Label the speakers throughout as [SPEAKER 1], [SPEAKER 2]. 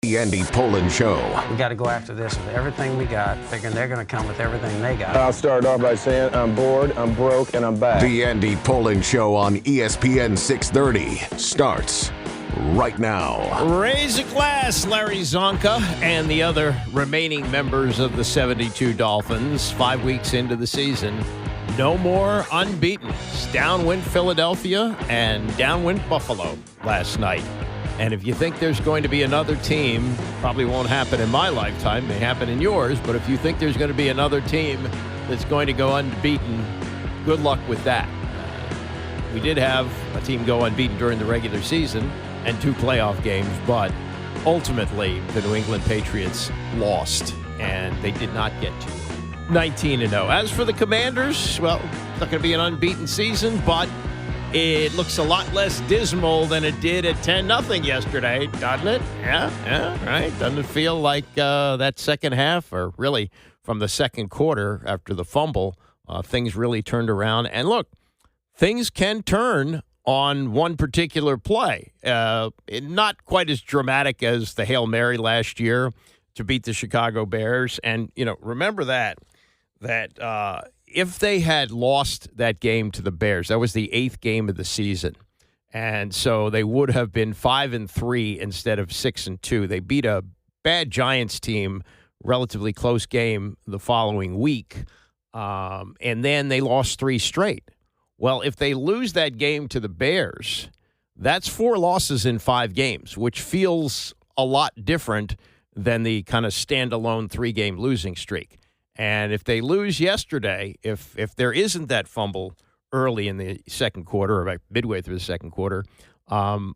[SPEAKER 1] The Andy Pollin Show.
[SPEAKER 2] We got to go after this with everything we got, figuring they're going to come with everything they got.
[SPEAKER 3] I'll start off by saying I'm bored, I'm broke, and I'm back.
[SPEAKER 1] The Andy Pollin Show on ESPN 630 starts right now.
[SPEAKER 4] Raise a glass, Larry Zonka and the other remaining members of the 72 Dolphins 5 weeks into the season. No more unbeaten. Downwind Philadelphia and downwind Buffalo last night. And if you think there's going to be another team, probably won't happen in my lifetime, may happen in yours, but if you think there's going to be another team that's going to go unbeaten, good luck with that. We did have a team go unbeaten during the regular season and 2 playoff games, but ultimately the New England Patriots lost, and they did not get to 19-0. As for the Commanders, well, it's not going to be an unbeaten season, but it looks a lot less dismal than it did at 10-0 yesterday, doesn't it? Yeah, right. Doesn't it feel like that second half, or really from the second quarter after the fumble, things really turned around? And look, things can turn on one particular play. Not quite as dramatic as the Hail Mary last year to beat the Chicago Bears. And, remember that if they had lost that game to the Bears, that was the 8th game of the season. And so they would have been 5-3 instead of 6-2. They beat a bad Giants team, relatively close game the following week. And then they lost 3 straight. Well, if they lose that game to the Bears, that's 4 losses in 5 games, which feels a lot different than the kind of standalone 3-game losing streak. And if they lose yesterday, if there isn't that fumble early in the second quarter, or like midway through the second quarter, and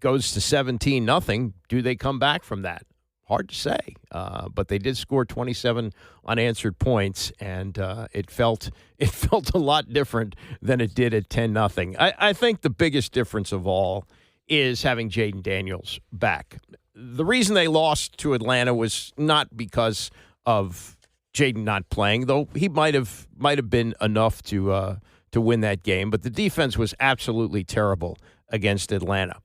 [SPEAKER 4] goes to 17-0, do they come back from that? Hard to say. But they did score 27 unanswered points, and it felt a lot different than it did at 10-0. I think the biggest difference of all is having Jaden Daniels back. The reason they lost to Atlanta was not because of Jaden not playing, though he might have been enough to win that game. But the defense was absolutely terrible against Atlanta.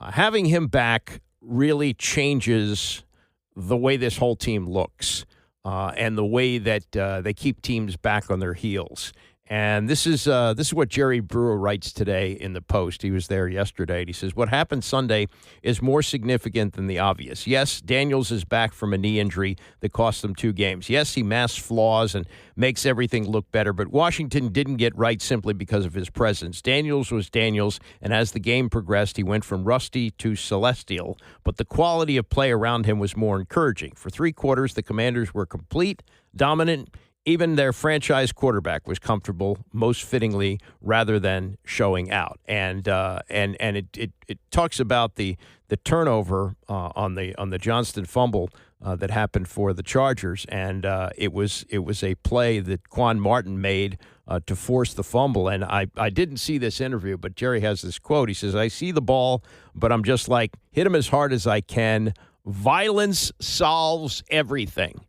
[SPEAKER 4] Having him back really changes the way this whole team looks and the way that they keep teams back on their heels. And this is what Jerry Brewer writes today in the Post. He was there yesterday, and he says, what happened Sunday is more significant than the obvious. Yes, Daniels is back from a knee injury that cost them 2 games. Yes, he masks flaws and makes everything look better, but Washington didn't get right simply because of his presence. Daniels was Daniels, and as the game progressed, he went from rusty to celestial, but the quality of play around him was more encouraging. For 3 quarters, the Commanders were complete, dominant. Even their franchise quarterback was comfortable, most fittingly, rather than showing out. And it talks about the turnover on the Johnston fumble that happened for the Chargers, and it was a play that Quan Martin made to force the fumble. And I didn't see this interview, but Jerry has this quote. He says, "I see the ball, but I'm just like, hit him as hard as I can. Violence solves everything."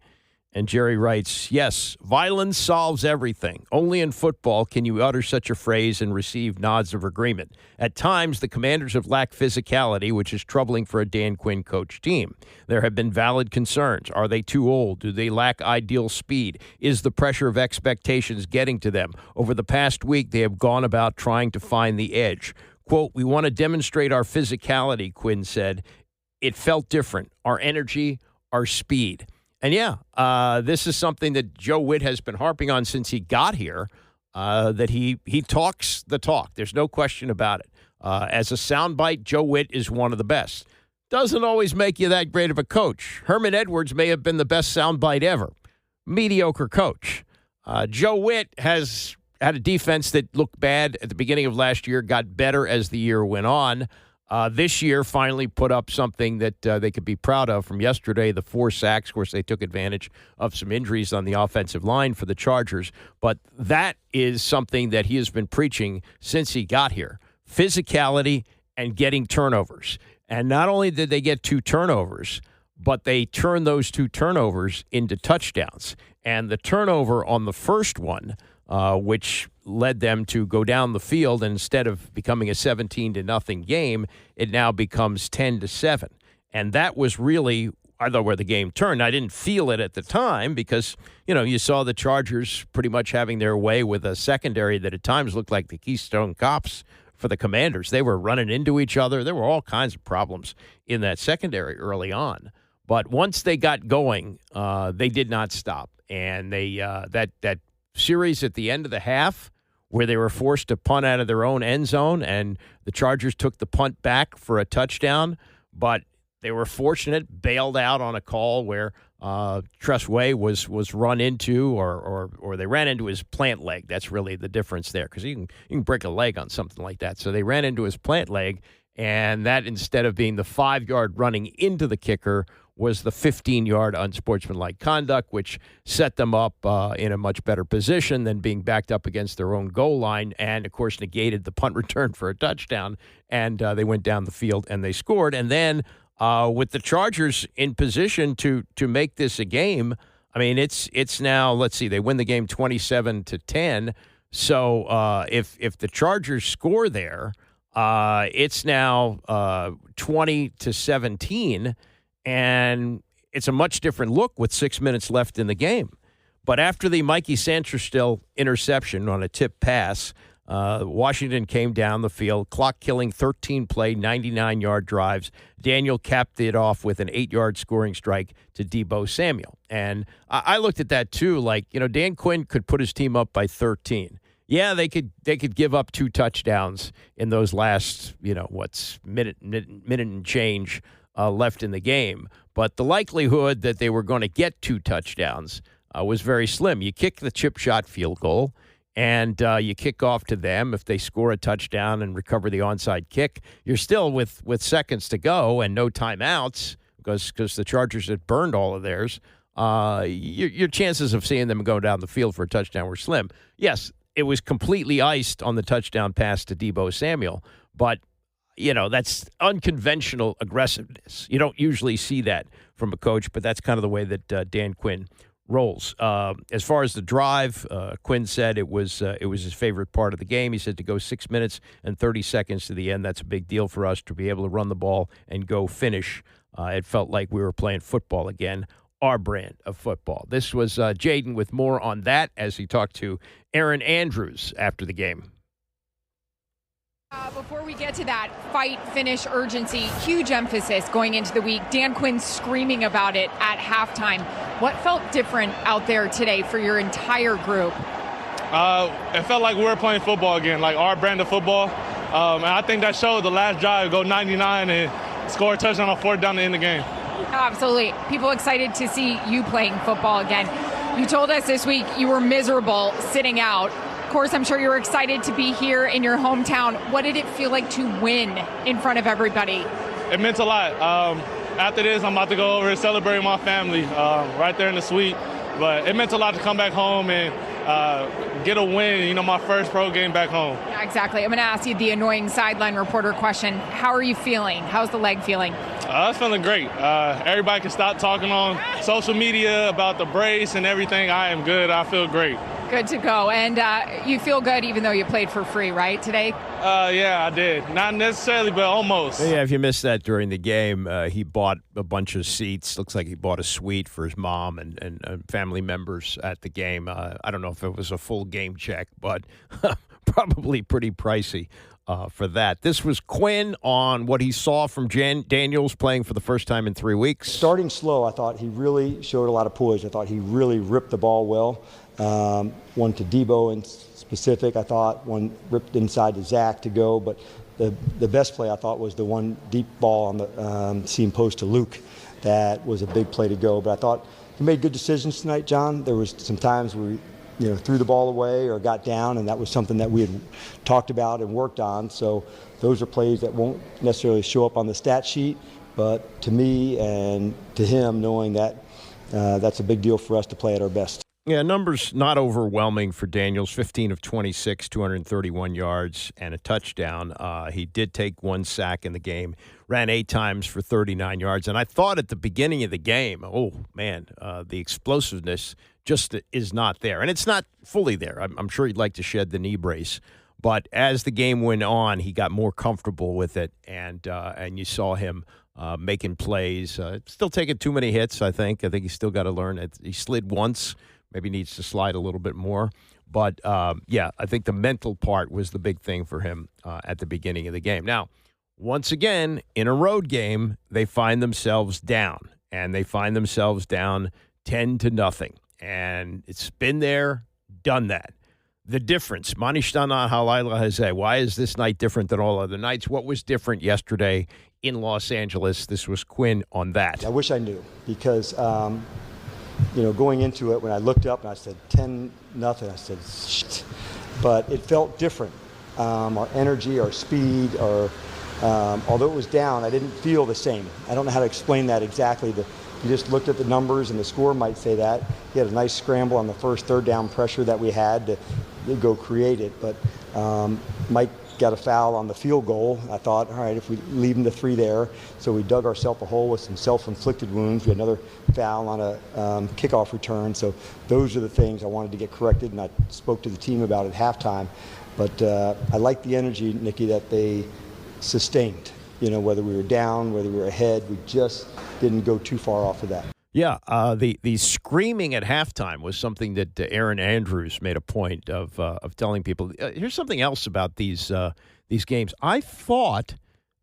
[SPEAKER 4] And Jerry writes, yes, violence solves everything. Only in football can you utter such a phrase and receive nods of agreement. At times, the Commanders have lacked physicality, which is troubling for a Dan Quinn coach team. There have been valid concerns. Are they too old? Do they lack ideal speed? Is the pressure of expectations getting to them? Over the past week, they have gone about trying to find the edge. Quote, we want to demonstrate our physicality, Quinn said. It felt different. Our energy, our speed. And, this is something that Joe Witt has been harping on since he got here, that he talks the talk. There's no question about it. As a soundbite, Joe Witt is one of the best. Doesn't always make you that great of a coach. Herman Edwards may have been the best soundbite ever. Mediocre coach. Joe Witt has had a defense that looked bad at the beginning of last year, got better as the year went on. This year finally put up something that they could be proud of from yesterday, the 4 sacks. Of course, they took advantage of some injuries on the offensive line for the Chargers. But that is something that he has been preaching since he got here, physicality and getting turnovers. And not only did they get 2 turnovers, but they turned those 2 turnovers into touchdowns. And the turnover on the first one, which led them to go down the field, and instead of becoming a 17-0 game, it now becomes 10-7. And that was really, I thought, where the game turned. I didn't feel it at the time because, you saw the Chargers pretty much having their way with a secondary that at times looked like the Keystone Cops for the Commanders. They were running into each other. There were all kinds of problems in that secondary early on. But once they got going, they did not stop. And they that series at the end of the half where they were forced to punt out of their own end zone and the Chargers took the punt back for a touchdown, but they were fortunate, bailed out on a call where Tressway was run into or they ran into his plant leg. That's really the difference there because you can break a leg on something like that. So they ran into his plant leg, and that instead of being the 5-yard running into the kicker was the 15-yard unsportsmanlike conduct, which set them up in a much better position than being backed up against their own goal line and, of course, negated the punt return for a touchdown. And they went down the field and they scored. And then with the Chargers in position to make this a game, I mean, it's now, let's see, they win the game 27-10. So if the Chargers score there, it's now 20-17. And it's a much different look with 6 minutes left in the game. But after the Mikey Sanderstill interception on a tip pass, Washington came down the field, clock-killing 13-play, 99-yard drives. Daniel capped it off with an 8-yard scoring strike to Deebo Samuel. And I looked at that, too, like, Dan Quinn could put his team up by 13. Yeah, they could give up 2 touchdowns in those last, minute and change left in the game. But the likelihood that they were going to get 2 touchdowns was very slim. You kick the chip shot field goal, and you kick off to them. If they score a touchdown and recover the onside kick, you're still with seconds to go and no timeouts because the Chargers had burned all of theirs. Your chances of seeing them go down the field for a touchdown were slim. Yes, it was completely iced on the touchdown pass to Deebo Samuel, but that's unconventional aggressiveness. You don't usually see that from a coach, but that's kind of the way that Dan Quinn rolls. As far as the drive, Quinn said it was his favorite part of the game. He said to go 6 minutes and 30 seconds to the end, that's a big deal for us to be able to run the ball and go finish. It felt like we were playing football again, our brand of football. This was Jaden with more on that as he talked to Aaron Andrews after the game.
[SPEAKER 5] Before we get to that, fight, finish, urgency, huge emphasis going into the week. Dan Quinn screaming about it at halftime. What felt different out there today for your entire group?
[SPEAKER 6] It felt like we were playing football again, like our brand of football. And I think that showed the last drive, go 99 and score a touchdown on 4th down to end the game.
[SPEAKER 5] Absolutely. People excited to see you playing football again. You told us this week you were miserable sitting out. Of course, I'm sure you're excited to be here in your hometown. What did it feel like to win in front of everybody?
[SPEAKER 6] It meant a lot. After this, I'm about to go over and celebrate with my family right there in the suite. But it meant a lot to come back home and get a win, my first pro game back home.
[SPEAKER 5] Yeah, exactly. I'm going to ask you the annoying sideline reporter question. How are you feeling? How's the leg feeling?
[SPEAKER 6] It's feeling great. Everybody can stop talking on social media about the brace and everything. I am good. I feel great.
[SPEAKER 5] Good to go. And you feel good even though you played for free, right, today?
[SPEAKER 6] Yeah, I did. Not necessarily, but almost.
[SPEAKER 4] Yeah, if you missed that during the game, he bought a bunch of seats. Looks like he bought a suite for his mom and family members at the game. I don't know if it was a full game check, but probably pretty pricey for that. This was Quinn on what he saw from Daniels playing for the first time in 3 weeks.
[SPEAKER 7] Starting slow, I thought he really showed a lot of poise. I thought he really ripped the ball well. One to Deebo in specific, I thought. One ripped inside to Zach to go. But the best play, I thought, was the one deep ball on the seam post to Luke. That was a big play to go. But I thought he made good decisions tonight, John. There was some times where we threw the ball away or got down, and that was something that we had talked about and worked on. So those are plays that won't necessarily show up on the stat sheet. But to me and to him, knowing that that's a big deal for us to play at our best.
[SPEAKER 4] Yeah, numbers not overwhelming for Daniels, 15 of 26, 231 yards and a touchdown. He did take 1 sack in the game, ran 8 times for 39 yards. And I thought at the beginning of the game, oh, man, the explosiveness just is not there. And it's not fully there. I'm sure he'd like to shed the knee brace. But as the game went on, he got more comfortable with it, and you saw him making plays. Still taking too many hits, I think. I think he's still got to learn. He slid once. Maybe needs to slide a little bit more. But, I think the mental part was the big thing for him at the beginning of the game. Now, once again, in a road game, they find themselves down. And they find themselves down 10-0. And it's been there, done that. The difference, Manishtan Halayla Hazeh, why is this night different than all other nights? What was different yesterday in Los Angeles? This was Quinn on that.
[SPEAKER 7] I wish I knew because, going into it, when I looked up and I said 10-0, I said, shit. But it felt different. Our energy, our speed, although it was down, I didn't feel the same. I don't know how to explain that exactly. You just looked at the numbers, and the score might say that. He had a nice scramble on the first third down pressure that we had to go create it. But Mike got a foul on the field goal. I thought, all right, if we leave him to 3 there. So we dug ourselves a hole with some self-inflicted wounds. We had another foul on a kickoff return. So those are the things I wanted to get corrected, and I spoke to the team about at halftime. But I like the energy, Nikki, that they sustained. Whether we were down, whether we were ahead, we just didn't go too far off of that.
[SPEAKER 4] Yeah, the screaming at halftime was something that Aaron Andrews made a point of telling people. Here's something else about these games. I thought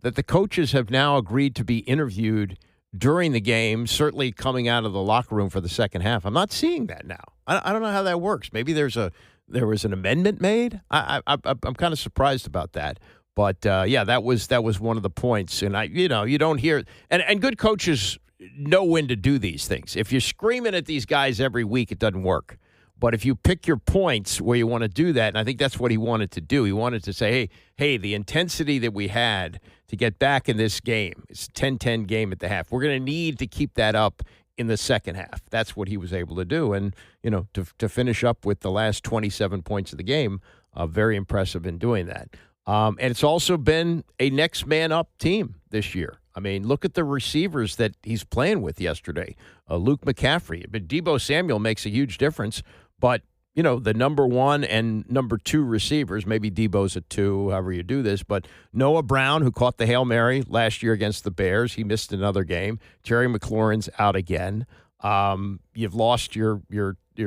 [SPEAKER 4] that the coaches have now agreed to be interviewed during the game, certainly coming out of the locker room for the second half. I'm not seeing that now. I don't know how that works. Maybe there was an amendment made. I'm kind of surprised about that. But, that was one of the points. And, you don't hear – and good coaches know when to do these things. If you're screaming at these guys every week, it doesn't work. But if you pick your points where you want to do that, and I think that's what he wanted to do. He wanted to say, hey, the intensity that we had to get back in this game, it's a 10-10 game at the half. We're going to need to keep that up in the second half. That's what he was able to do. And, to finish up with the last 27 points of the game, very impressive in doing that. And it's also been a next man up team this year. I mean, look at the receivers that he's playing with yesterday. Luke McCaffrey. But Deebo Samuel makes a huge difference. But, the number 1 and number 2 receivers, maybe Deebo's a 2, however you do this. But Noah Brown, who caught the Hail Mary last year against the Bears, he missed another game. Terry McLaurin's out again. You've lost your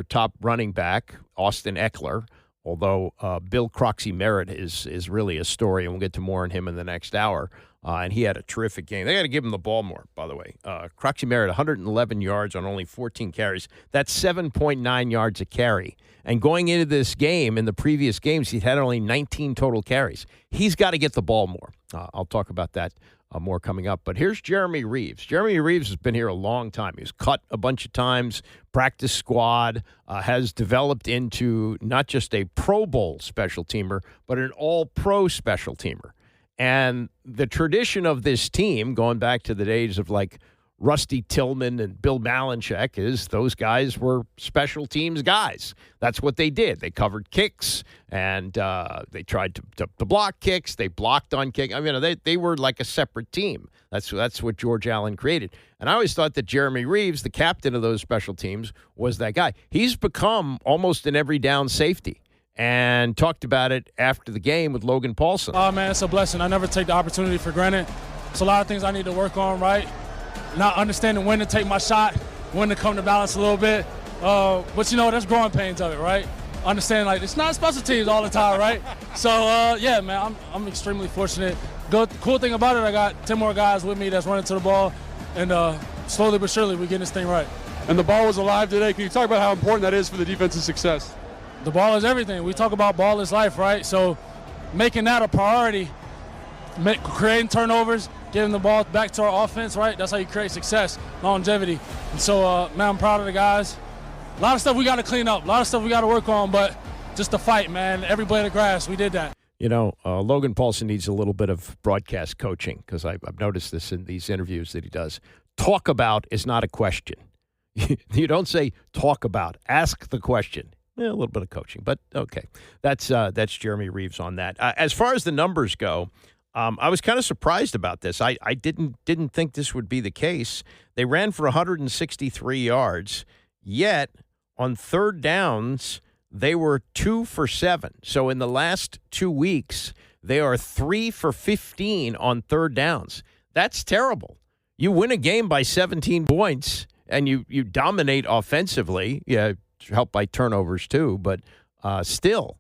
[SPEAKER 4] top running back, Austin Eckler. Although Bill Croskey-Merritt is really a story, and we'll get to more on him in the next hour. And he had a terrific game. They got to give him the ball more, by the way. Croskey-Merritt, 111 yards on only 14 carries. That's 7.9 yards a carry. And going into this game, in the previous games, he'd had only 19 total carries. He's got to get the ball more. I'll talk about that more coming up. But here's Jeremy Reeves. Jeremy Reeves has been here a long time. He was cut a bunch of times, practice squad, has developed into not just a Pro Bowl special teamer, but an all-pro special teamer. And the tradition of this team, going back to the days of like Rusty Tillman and Bill Malinchek, is those guys were special teams guys. That's what they did. They covered kicks, and they tried to block kicks. They blocked on kicks. I mean, they were like a separate team. That's what George Allen created. And I always thought that Jeremy Reeves, the captain of those special teams, was that guy. He's become almost an every down safety. And talked about it after the game with Logan Paulson.
[SPEAKER 8] Oh, man, it's a blessing. I never take the opportunity for granted. It's a lot of things I need to work on, right? Not understanding when to take my shot, when to come to balance a little bit. But, there's growing pains of it, right? Understanding, it's not special teams all the time, right? So, man, I'm extremely fortunate. Cool thing about it, I got 10 more guys with me that's running to the ball, and slowly but surely we're getting this thing right.
[SPEAKER 9] And the ball was alive today. Can you talk about how important that is for the defense's success?
[SPEAKER 8] The ball is everything. We talk about ball is life, right? So making that a priority, creating turnovers, getting the ball back to our offense, right? That's how you create success, longevity. And so, man, I'm proud of the guys. A lot of stuff we got to clean up, a lot of stuff we got to work on, but just the fight, man. Every blade of grass, we did that.
[SPEAKER 4] Logan Paulson needs a little bit of broadcast coaching because I've noticed this in these interviews that he does. Talk about is not a question. You don't say talk about. Ask the question. A little bit of coaching, but okay. That's Jeremy Reeves on that. As far as the numbers go, I was kind of surprised about this. I didn't think this would be the case. They ran for 163 yards, yet on third downs, they were 2 for 7. So in the last 2 weeks, they are 3 for 15 on third downs. That's terrible. You win a game by 17 points, and you dominate offensively. Yeah, helped by turnovers too, but still,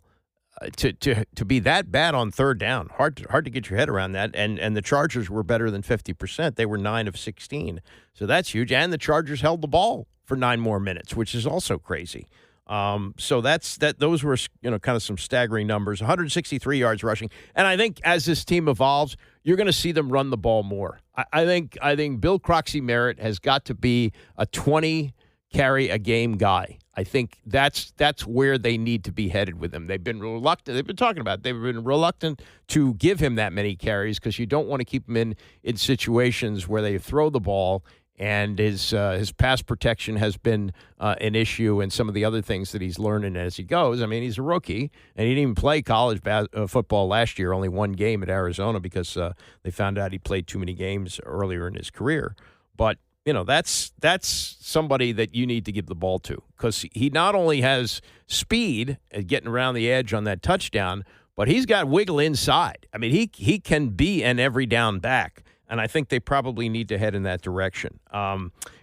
[SPEAKER 4] to be that bad on third down, hard to get your head around that. And the Chargers were better than 50%. They were 9 of 16, so that's huge. And the Chargers held the ball for 9 more minutes, which is also crazy. So those were, kind of some staggering numbers. 163 yards rushing, and I think as this team evolves, you're going to see them run the ball more. I think Bill Croskey-Merritt has got to be a 20 carry a game guy. I think that's where they need to be headed with him. They've been reluctant. They've been talking about it. They've been reluctant to give him that many carries because you don't want to keep him in situations where they throw the ball. And his pass protection has been an issue, and some of the other things that he's learning as he goes. I mean, he's a rookie, and he didn't even play college football last year, only one game at Arizona because they found out he played too many games earlier in his career. But, that's somebody that you need to give the ball to because he not only has speed at getting around the edge on that touchdown, but he's got wiggle inside. I mean, he can be an every down back. And I think they probably need to head in that direction.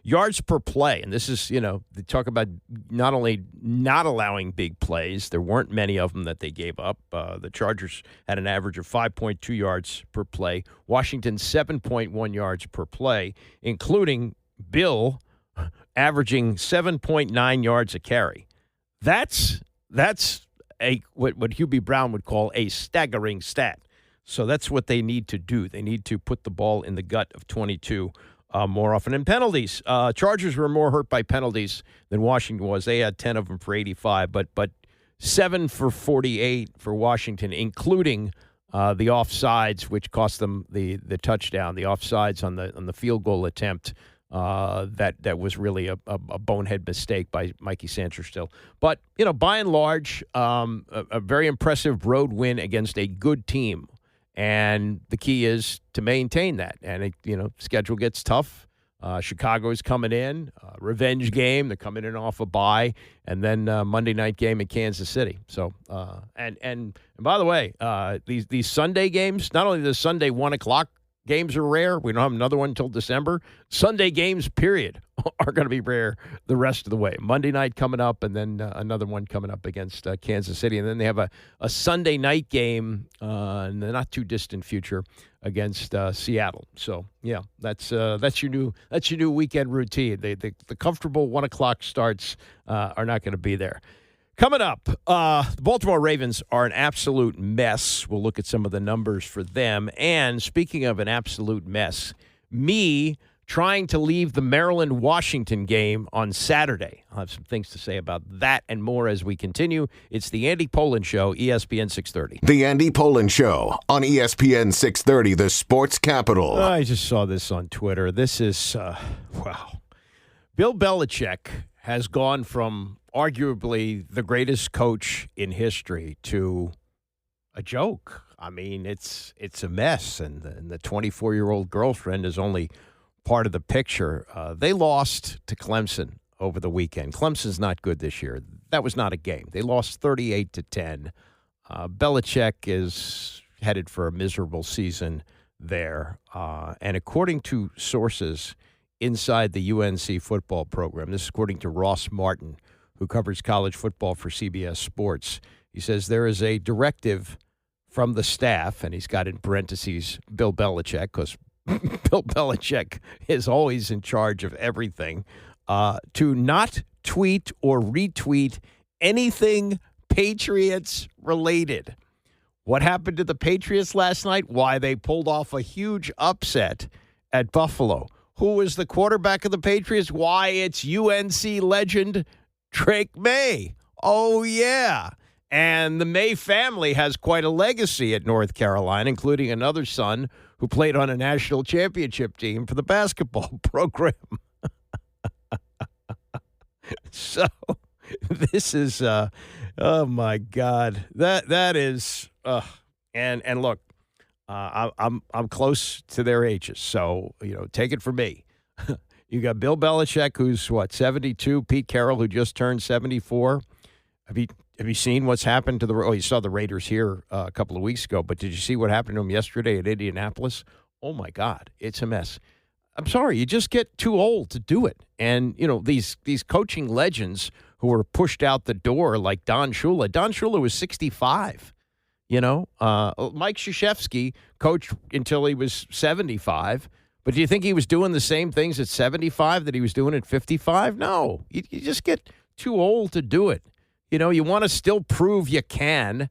[SPEAKER 4] Yards per play, and this is, they talk about not only not allowing big plays, there weren't many of them that they gave up. The Chargers had an average of 5.2 yards per play. Washington, 7.1 yards per play, including Bill averaging 7.9 yards a carry. That's what Hubie Brown would call a staggering stat. So that's what they need to do. They need to put the ball in the gut of 22 more often. And penalties. Chargers were more hurt by penalties than Washington was. They had 10 of them for 85, but 7 for 48 for Washington, including the offsides, which cost them the touchdown. The offsides on the field goal attempt that was really a bonehead mistake by Mikey Sanderstill. But, by and large, a very impressive road win against a good team. And the key is to maintain that. And, schedule gets tough. Chicago's coming in, revenge game. They're coming in off a bye. And then Monday night game in Kansas City. So, and by the way, these Sunday games, not only the Sunday 1 o'clock games are rare. We don't have another one until December. Sunday games, period, are going to be rare the rest of the way. Monday night coming up, and then another one coming up against Kansas City. And then they have a Sunday night game in the not-too-distant future against Seattle. So, yeah, that's your new weekend routine. The comfortable 1 o'clock starts are not going to be there. Coming up, the Baltimore Ravens are an absolute mess. We'll look at some of the numbers for them. And speaking of an absolute mess, me trying to leave the Maryland-Washington game on Saturday. I'll have some things to say about that and more as we continue. It's the Andy Pollin Show, ESPN 630.
[SPEAKER 1] The Andy Pollin Show on ESPN 630, the sports capital.
[SPEAKER 4] I just saw this on Twitter. This is, wow. Bill Belichick has gone from arguably the greatest coach in history to a joke. I mean, it's a mess, and the 24-year-old girlfriend is only part of the picture. They lost to Clemson over the weekend. Clemson's not good this year. That was not a game. They lost 38-10. Belichick is headed for a miserable season there. And according to sources inside the UNC football program, this is according to Ross Martin, who covers college football for CBS Sports. He says there is a directive from the staff, and he's got in parentheses Bill Belichick, because Bill Belichick is always in charge of everything, to not tweet or retweet anything Patriots related. What happened to the Patriots last night? Why, they pulled off a huge upset at Buffalo. Who was the quarterback of the Patriots? Why, it's UNC legend Drake May. Oh, yeah. And the May family has quite a legacy at North Carolina, including another son who played on a national championship team for the basketball program. So this is, oh, my God. That is, and look, I'm close to their ages, so, take it from me. You got Bill Belichick, who's, 72? Pete Carroll, who just turned 74. Have you seen what's happened to you saw the Raiders here a couple of weeks ago, but did you see what happened to them yesterday at Indianapolis? Oh, my God, it's a mess. I'm sorry, you just get too old to do it. And, these coaching legends who were pushed out the door like Don Shula. Don Shula was 65, Mike Krzyzewski coached until he was 75. But do you think he was doing the same things at 75 that he was doing at 55? No, you just get too old to do it. You want to still prove you can.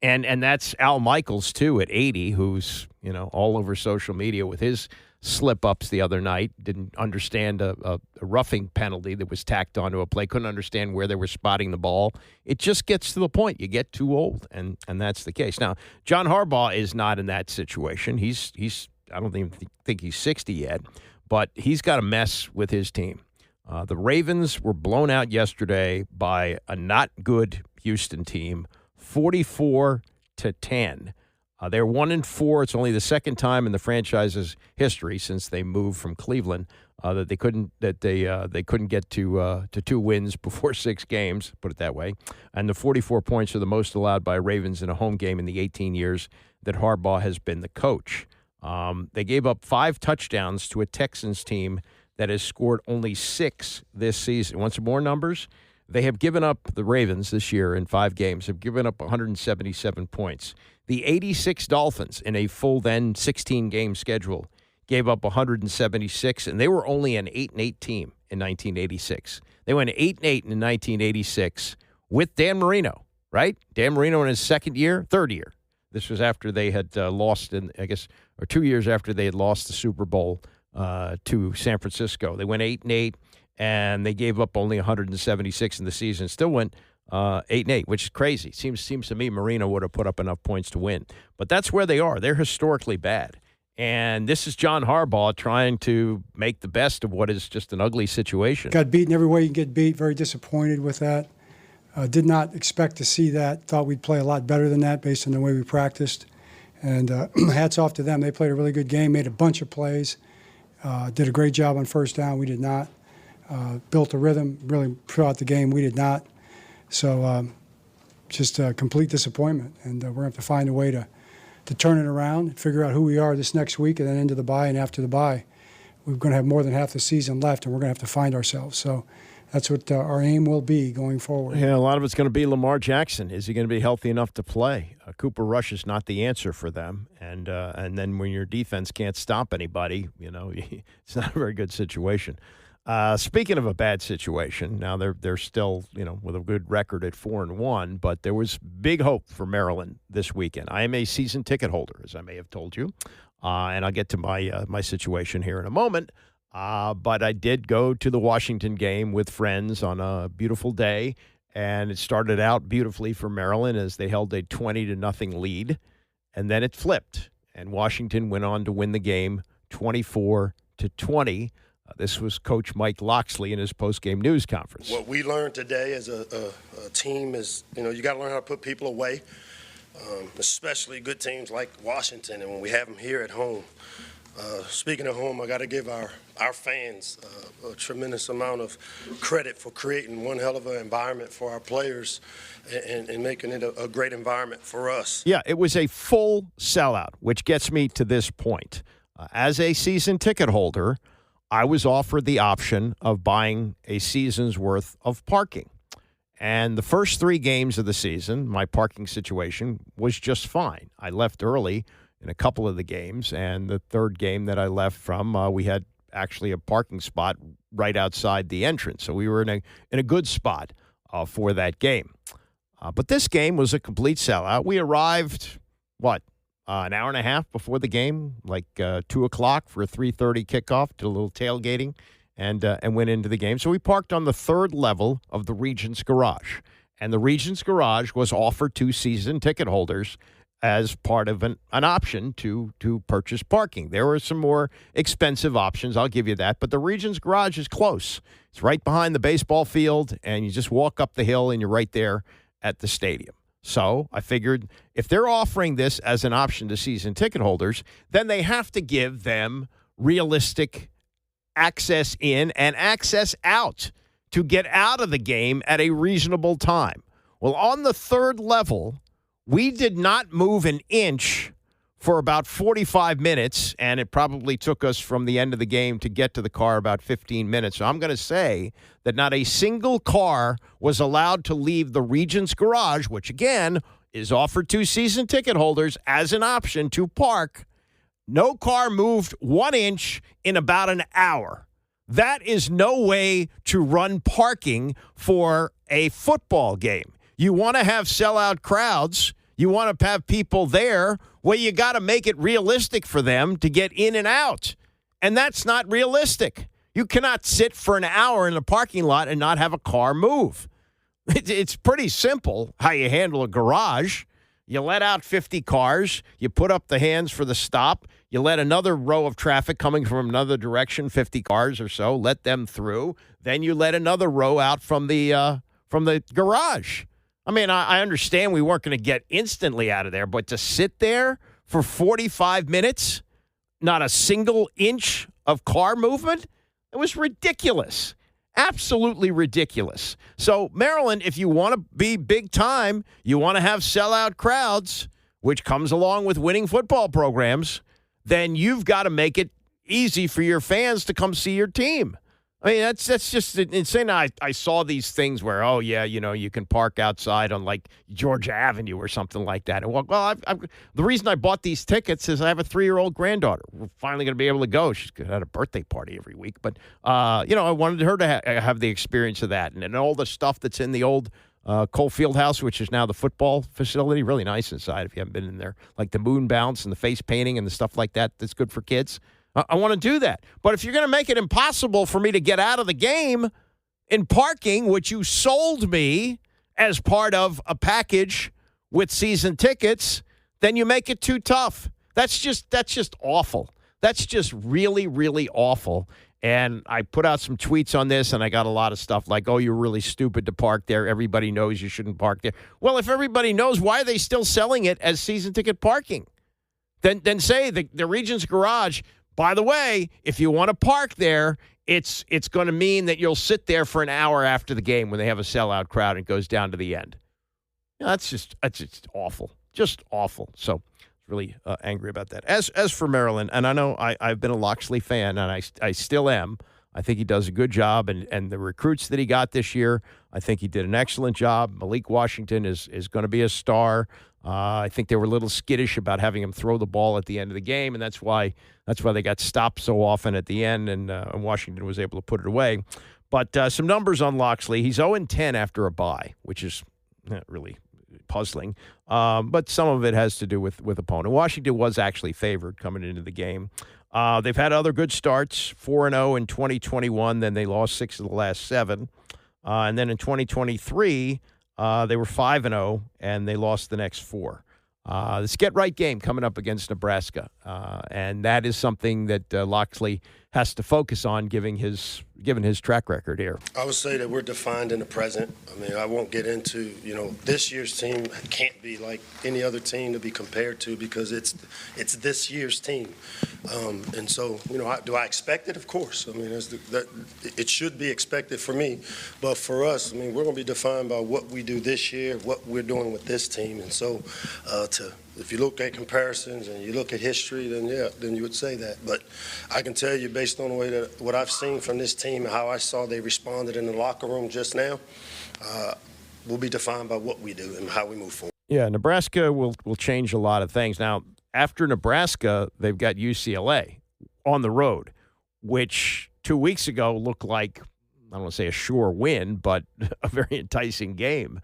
[SPEAKER 4] And that's Al Michaels, too, at 80, who's, all over social media with his slip-ups the other night. Didn't understand a roughing penalty that was tacked onto a play. Couldn't understand where they were spotting the ball. It just gets to the point. You get too old, and that's the case. Now, John Harbaugh is not in that situation. He's I don't even think he's 60 yet, but he's got a mess with his team. The Ravens were blown out yesterday by a not good Houston team, 44-10. They're 1-4. It's only the second time in the franchise's history since they moved from Cleveland that they couldn't get to 2 wins before 6 games. Put it that way. And the 44 points are the most allowed by Ravens in a home game in the 18 years that Harbaugh has been the coach. They gave up 5 touchdowns to a Texans team that has scored only 6 this season. Want some more numbers? They have given up, the Ravens this year in 5 games, have given up 177 points. The 86 Dolphins in a full then 16-game schedule gave up 176, and they were only an 8-8 team in 1986. They went 8-8 in 1986 with Dan Marino, right? Dan Marino in his third year. This was after they had lost, or 2 years after they had lost the Super Bowl to San Francisco. They went 8-8, and they gave up only 176 in the season. Still went 8-8, which is crazy. Seems to me Marino would have put up enough points to win. But that's where they are. They're historically bad. And this is John Harbaugh trying to make the best of what is just an ugly situation.
[SPEAKER 10] Got beaten every way you can get beat. Very disappointed with that. Did not expect to see that. Thought we'd play a lot better than that based on the way we practiced. And hats off to them. They played a really good game, made a bunch of plays, did a great job on first down. We did not. Built a rhythm really throughout the game. We did not. So just a complete disappointment. And we're going to have to find a way to turn it around, figure out who we are this next week, and then into the bye. And after the bye, we're going to have more than half the season left, and we're going to have to find ourselves. So that's what our aim will be going forward.
[SPEAKER 4] Yeah, a lot of it's going to be Lamar Jackson. Is he going to be healthy enough to play? Cooper Rush is not the answer for them. And then when your defense can't stop anybody, it's not a very good situation. Speaking of a bad situation, now they're still, with a good record at 4-1, but there was big hope for Maryland this weekend. I am a season ticket holder, as I may have told you, and I'll get to my situation here in a moment. But I did go to the Washington game with friends on a beautiful day, and it started out beautifully for Maryland as they held a 20-0 lead, and then it flipped, and Washington went on to win the game 24-20. This was Coach Mike Loxley in his post-game news conference.
[SPEAKER 11] What we learned today as a team is, you got to learn how to put people away, especially good teams like Washington, and when we have them here at home. Speaking of home, I got to give our fans a tremendous amount of credit for creating one hell of an environment for our players and making it a great environment for us.
[SPEAKER 4] Yeah, it was a full sellout, which gets me to this point. As a season ticket holder, I was offered the option of buying a season's worth of parking. And the first 3 games of the season, my parking situation was just fine. I left early in a couple of the games, and the third game that I left from, we had actually a parking spot right outside the entrance. So we were in a good spot for that game. But this game was a complete sellout. We arrived, an hour and a half before the game, like 2 o'clock for a 3:30 kickoff, did a little tailgating, and went into the game. So we parked on the 3rd level of the Regent's Garage. And the Regent's Garage was offered to season ticket holders as part of an option to purchase parking. There were some more expensive options, I'll give you that, but the Regent's Garage is close. It's right behind the baseball field, and you just walk up the hill, and you're right there at the stadium. So I figured if they're offering this as an option to season ticket holders, then they have to give them realistic access in and access out to get out of the game at a reasonable time. Well, on the 3rd level, we did not move an inch for about 45 minutes, and it probably took us from the end of the game to get to the car about 15 minutes. So I'm going to say that not a single car was allowed to leave the Regent's Garage, which, again, is offered to season ticket holders as an option to park. No car moved 1 inch in about an hour. That is no way to run parking for a football game. You want to have sellout crowds. You want to have people there. Well, you got to make it realistic for them to get in and out. And that's not realistic. You cannot sit for an hour in a parking lot and not have a car move. It's pretty simple how you handle a garage. You let out 50 cars. You put up the hands for the stop. You let another row of traffic coming from another direction, 50 cars or so, let them through. Then you let another row out from the garage. I mean, I understand we weren't going to get instantly out of there, but to sit there for 45 minutes, not a single inch of car movement, it was ridiculous. Absolutely ridiculous. So, Maryland, if you want to be big time, you want to have sellout crowds, which comes along with winning football programs, then you've got to make it easy for your fans to come see your team. I mean, that's just insane. I saw these things where, oh, yeah, you can park outside on, like, Georgia Avenue or something like that. And, well, the reason I bought these tickets is I have a 3-year-old granddaughter. We're finally going to be able to go. She's got a birthday party every week. But, I wanted her to have the experience of that. And all the stuff that's in the old Cole Fieldhouse, which is now the football facility, really nice inside if you haven't been in there, like the moon bounce and the face painting and the stuff like that that's good for kids. I want to do that. But if you're going to make it impossible for me to get out of the game in parking, which you sold me as part of a package with season tickets, then you make it too tough. That's just awful. That's just really, really awful. And I put out some tweets on this, and I got a lot of stuff like, oh, you're really stupid to park there. Everybody knows you shouldn't park there. Well, if everybody knows, why are they still selling it as season ticket parking? Then say the Regent's Garage, by the way, if you want to park there, it's going to mean that you'll sit there for an hour after the game when they have a sellout crowd and it goes down to the end. That's just awful. Just awful. So really angry about that. As for Maryland, and I know I've been a Loxley fan, and I still am. I think he does a good job, and the recruits that he got this year, I think he did an excellent job. Malik Washington is going to be a star. I think they were a little skittish about having him throw the ball at the end of the game, and that's why they got stopped so often at the end, and Washington was able to put it away. But some numbers on Loxley. He's 0-10 after a bye, which is not really puzzling. But some of it has to do with opponent. Washington was actually favored coming into the game. They've had other good starts, 4-0 in 2021. Then they lost 6 of the last 7. And then in 2023, they were 5-0, and they lost the next 4. This get-right game coming up against Nebraska, and that is something that Loxley has to focus on, given his track record here.
[SPEAKER 11] I would say that we're defined in the present. I mean, I won't get into, this year's team can't be like any other team to be compared to because it's this year's team. And so, do I expect it? Of course. I mean, it should be expected for me. But for us, I mean, we're going to be defined by what we do this year, what we're doing with this team. And so if you look at comparisons and you look at history, then you would say that. But I can tell you, based on the way that what I've seen from this team and how I saw they responded in the locker room just now, we'll be defined by what we do and how we move forward.
[SPEAKER 4] Yeah, Nebraska will change a lot of things. Now, after Nebraska, they've got UCLA on the road, which 2 weeks ago looked like, I don't want to say a sure win, but a very enticing game.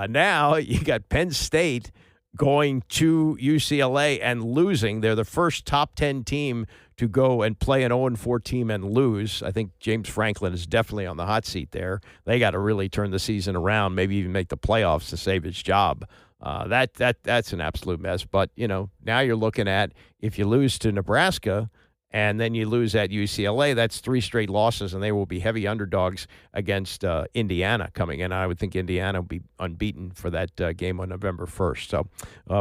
[SPEAKER 4] Now you got Penn State going to UCLA and losing. They're the first top 10 team to go and play an 0-4 team and lose. I think James Franklin is definitely on the hot seat there. They got to really turn the season around, maybe even make the playoffs to save his job. That's an absolute mess. But, now you're looking at, if you lose to Nebraska and then you lose at UCLA, that's 3 straight losses, and they will be heavy underdogs against Indiana coming in. I would think Indiana will be unbeaten for that game on November 1st. So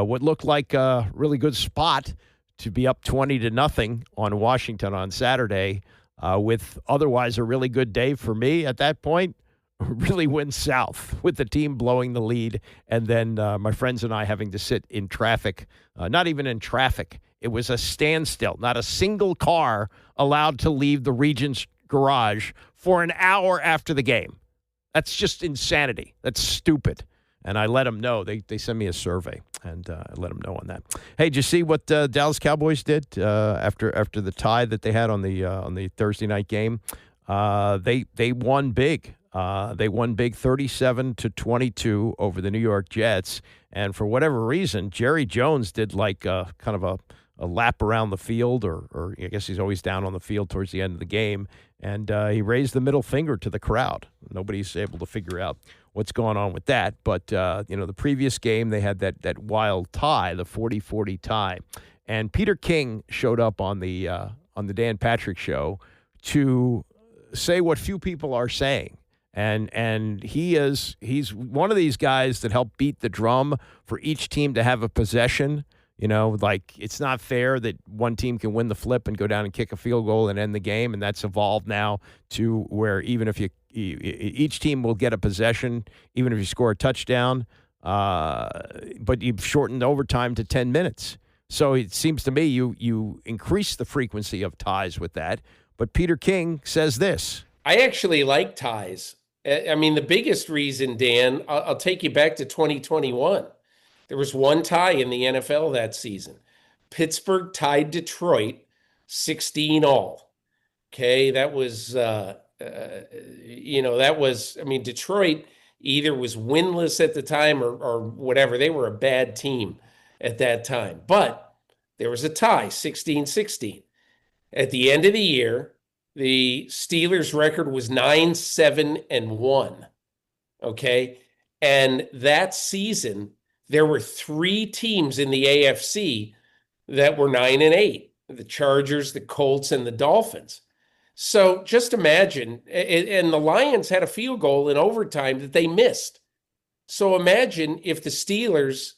[SPEAKER 4] what looked like a really good spot to be up 20-0 on Washington on Saturday with otherwise a really good day for me at that point, really went south with the team blowing the lead, and then my friends and I having to sit in traffic, not even in traffic. It was a standstill, not a single car allowed to leave the Regent's garage for an hour after the game. That's just insanity. That's stupid. And I let them know. They sent me a survey, and I let them know on that. Hey, did you see what Dallas Cowboys did after the tie that they had on the Thursday night game? They won big. They won big 37-22 over the New York Jets. And for whatever reason, Jerry Jones did like kind of a lap around the field, or I guess he's always down on the field towards the end of the game. And he raised the middle finger to the crowd. Nobody's able to figure out what's going on with that. But, the previous game, they had that wild tie, the 40-40 tie. And Peter King showed up on the Dan Patrick Show to say what few people are saying. And he's one of these guys that help beat the drum for each team to have a possession. Like it's not fair that one team can win the flip and go down and kick a field goal and end the game. And that's evolved now to where even if each team will get a possession, even if you score a touchdown, but you've shortened overtime to 10 minutes. So it seems to me you increase the frequency of ties with that. But Peter King says this.
[SPEAKER 12] I actually like ties. I mean, the biggest reason, Dan, I'll take you back to 2021. There was one tie in the NFL that season. Pittsburgh tied Detroit 16-all. Okay, that was, Detroit either was winless at the time or whatever. They were a bad team at that time. But there was a tie, 16-16. At the end of the year, the Steelers' record was 9-7-1. Okay, and that season, there were 3 teams in the AFC that were 9-8, the Chargers, the Colts, and the Dolphins. So just imagine, and the Lions had a field goal in overtime that they missed. So imagine if the Steelers,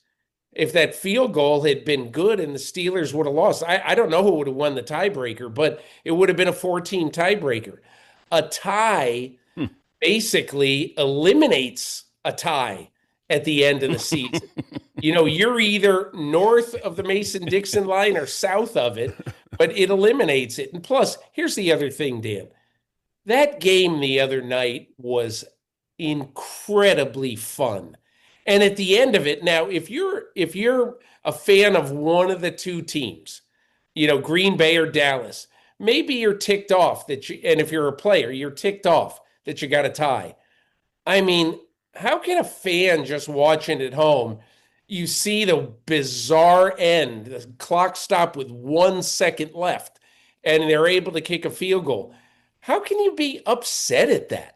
[SPEAKER 12] if that field goal had been good and the Steelers would have lost. I don't know who would have won the tiebreaker, but it would have been a 4-team tiebreaker. A tie basically eliminates a tie at the end of the season. You're either north of the Mason-Dixon line or south of it, but it eliminates it. And plus, here's the other thing, Dan. That game the other night was incredibly fun. And at the end of it, now, if you're a fan of one of the two teams, Green Bay or Dallas, maybe you're ticked off and if you're a player, you're ticked off that you got a tie. I mean, how can a fan just watching at home, you see the bizarre end, the clock stopped with 1 second left, and they're able to kick a field goal? How can you be upset at that?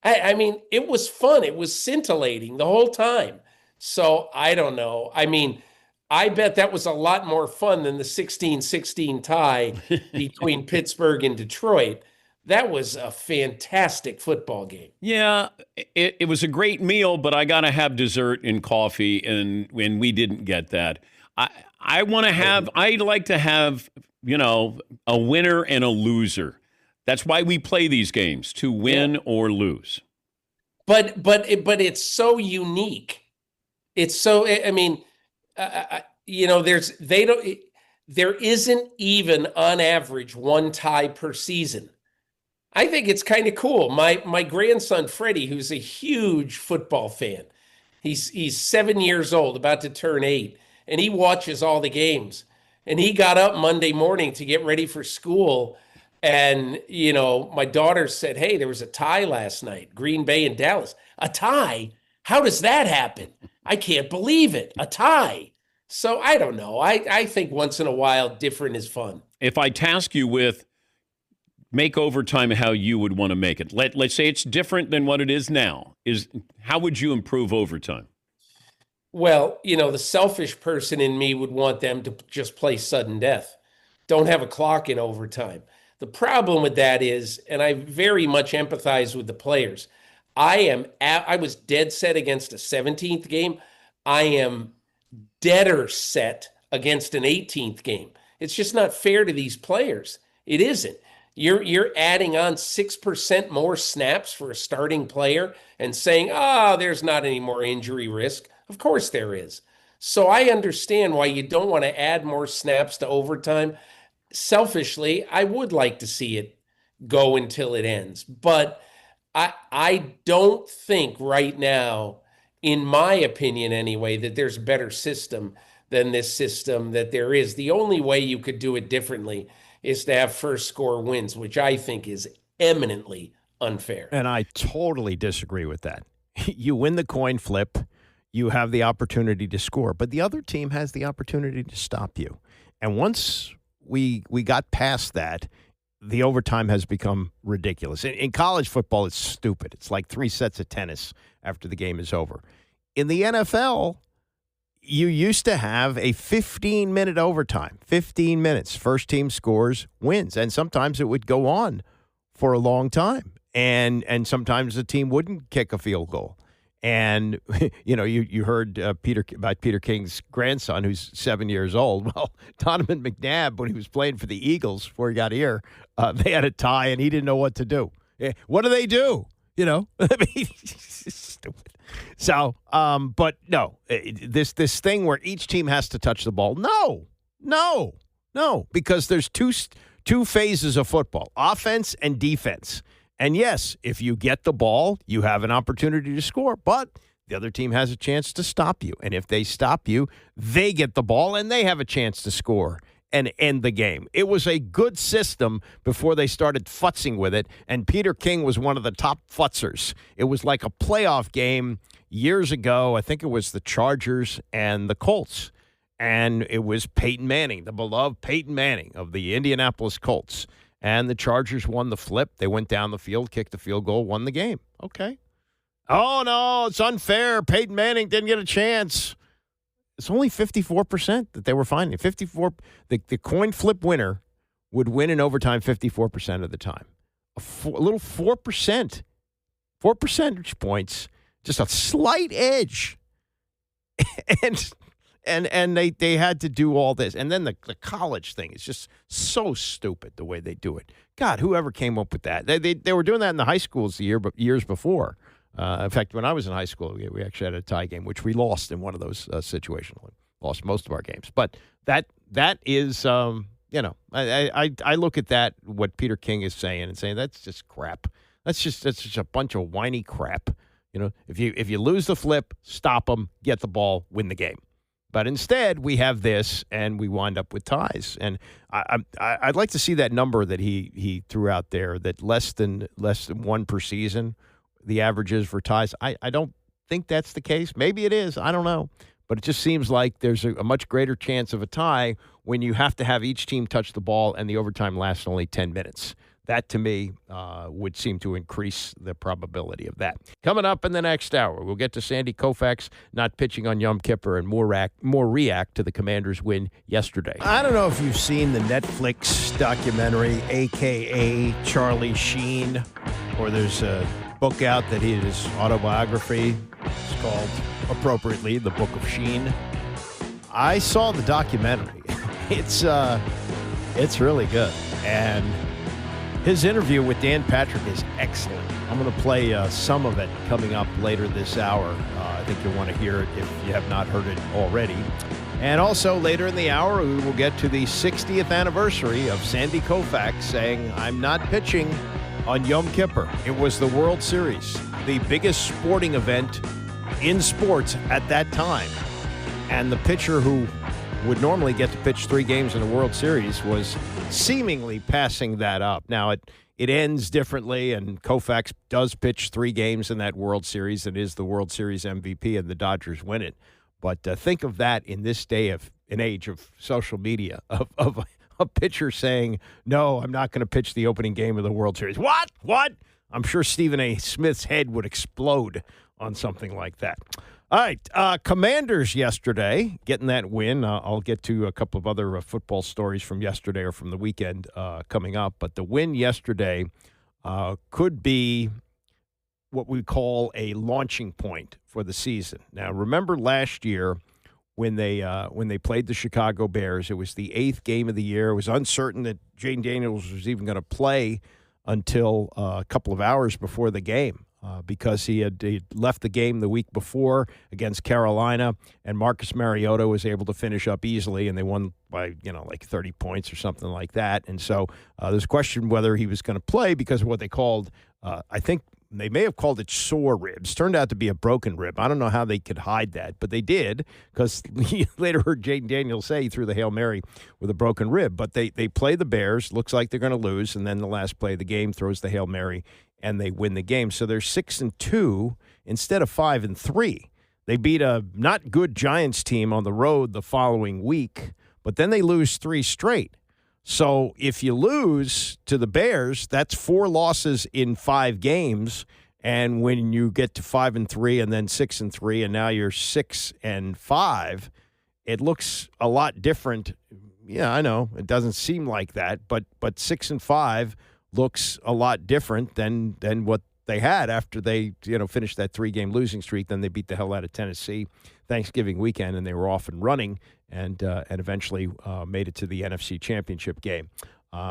[SPEAKER 12] I mean, it was fun. It was scintillating the whole time. So I don't know. I mean, I bet that was a lot more fun than the 16-16 tie between Pittsburgh and Detroit. That was a fantastic football game.
[SPEAKER 13] Yeah, it was a great meal, but I got to have dessert and coffee, and when we didn't get that. I'd like to have, a winner and a loser. That's why we play these games, to win or lose.
[SPEAKER 12] But it's so unique. It's so, there isn't even on average one tie per season. I think it's kind of cool. My grandson, Freddie, who's a huge football fan, he's 7 years old, about to turn 8, and he watches all the games. And he got up Monday morning to get ready for school. And, my daughter said, hey, there was a tie last night, Green Bay and Dallas. A tie? How does that happen? I can't believe it. A tie. So I don't know. I think once in a while, different is fun.
[SPEAKER 13] If I task you with make overtime how you would want to make it, let's say it's different than what it is now, how would you improve overtime?
[SPEAKER 12] Well, the selfish person in me would want them to just play sudden death. Don't have a clock in overtime. The problem with that is, and I very much empathize with the players, I was dead set against a 17th game. I am deader set against an 18th game. It's just not fair to these players. It isn't. You're adding on 6% more snaps for a starting player and saying, there's not any more injury risk. Of course there is. So I understand why you don't want to add more snaps to overtime. Selfishly, I would like to see it go until it ends. But I don't think right now, in my opinion anyway, that there's a better system than this system that there is. The only way you could do it differently is to have first score wins, which I think is eminently unfair.
[SPEAKER 4] And I totally disagree with that. You win the coin flip, you have the opportunity to score, but the other team has the opportunity to stop you. And once we got past that, the overtime has become ridiculous. In college football, it's stupid. It's like 3 sets of tennis after the game is over. In the NFL, you used to have a 15-minute overtime, 15 minutes. First team scores, wins. And sometimes it would go on for a long time. And sometimes the team wouldn't kick a field goal. And, you heard about Peter King's grandson, who's 7 years old. Well, Donovan McNabb, when he was playing for the Eagles before he got here, they had a tie, and he didn't know what to do. What do they do? I mean, stupid. So, but no, this thing where each team has to touch the ball. No, because there's two phases of football, offense and defense. And yes, if you get the ball, you have an opportunity to score, but the other team has a chance to stop you. And if they stop you, they get the ball and they have a chance to score and end the game. It was a good system before they started futzing with it, and Peter King was one of the top futzers. It was like a playoff game years ago. I think it was the Chargers and the Colts, and it was Peyton Manning, the beloved Peyton Manning of the Indianapolis Colts. And the Chargers won the flip. They went down the field, kicked the field goal, won the game. Okay. Oh, no, it's unfair. Peyton Manning didn't get a chance. It's only 54% that they were finding. 54. The coin flip winner would win in overtime 54% of the time. A little 4%. 4 percentage points. Just a slight edge. And they had to do all this. And then the college thing is just so stupid the way they do it. God, whoever came up with that. They were doing that in the high schools years before. In fact, when I was in high school, we actually had a tie game, which we lost in one of those situations. Lost most of our games. But that is, I look at that, what Peter King is saying, and saying that's just crap. That's just a bunch of whiny crap. If you lose the flip, stop them, get the ball, win the game. But instead, we have this, and we wind up with ties. And I'd like to see that number that he threw out there, that less than one per season, the average is for ties. I don't think that's the case. Maybe it is. I don't know. But it just seems like there's a much greater chance of a tie when you have to have each team touch the ball and the overtime lasts only 10 minutes. That, to me, would seem to increase the probability of that. Coming up in the next hour, we'll get to Sandy Koufax not pitching on Yom Kippur and more react to the Commanders' win yesterday. I don't know if you've seen the Netflix documentary, a.k.a. Charlie Sheen, or there's a book out that his autobiography. It's called, appropriately, The Book of Sheen. I saw the documentary. It's really good. And his interview with Dan Patrick is excellent. I'm going to play some of it coming up later this hour. I think you'll want to hear it if you have not heard it already. And also later in the hour, we will get to the 60th anniversary of Sandy Koufax saying, "I'm not pitching on Yom Kippur." It was the World Series, the biggest sporting event in sports at that time. And the pitcher who would normally get to pitch 3 games in the World Series was seemingly passing that up. Now, it ends differently, and Koufax does pitch 3 games in that World Series and is the World Series MVP, and the Dodgers win it. But think of that in this an age of social media, of a pitcher saying, "No, I'm not going to pitch the opening game of the World Series." What? I'm sure Stephen A. Smith's head would explode on something like that. All right, Commanders yesterday, getting that win. I'll get to a couple of other football stories from yesterday or from the weekend coming up. But the win yesterday could be what we call a launching point for the season. Now, remember last year when they played the Chicago Bears. It was the 8th game of the year. It was uncertain that Jaden Daniels was even going to play until a couple of hours before the game because he left the game the week before against Carolina, and Marcus Mariota was able to finish up easily, and they won by, like 30 points or something like that. And so there's a question whether he was going to play because of what they called, I think, they may have called it sore ribs. Turned out to be a broken rib. I don't know how they could hide that, but they did because he later heard Jaden Daniels say he threw the Hail Mary with a broken rib. But they play the Bears. Looks like they're going to lose, and then the last play of the game throws the Hail Mary, and they win the game. So they're 6-2 instead of 5-3. They beat a not good Giants team on the road the following week, but then they lose 3 straight. So if you lose to the Bears, that's 4 losses in 5 games. And when you get to 5-3 and then 6-3, and now you're 6-5, it looks a lot different. Yeah, I know it doesn't seem like that, but 6-5 looks a lot different than what they had after they finished that 3-game losing streak. Then they beat the hell out of Tennessee Thanksgiving weekend, and they were off and running. And eventually made it to the NFC Championship game.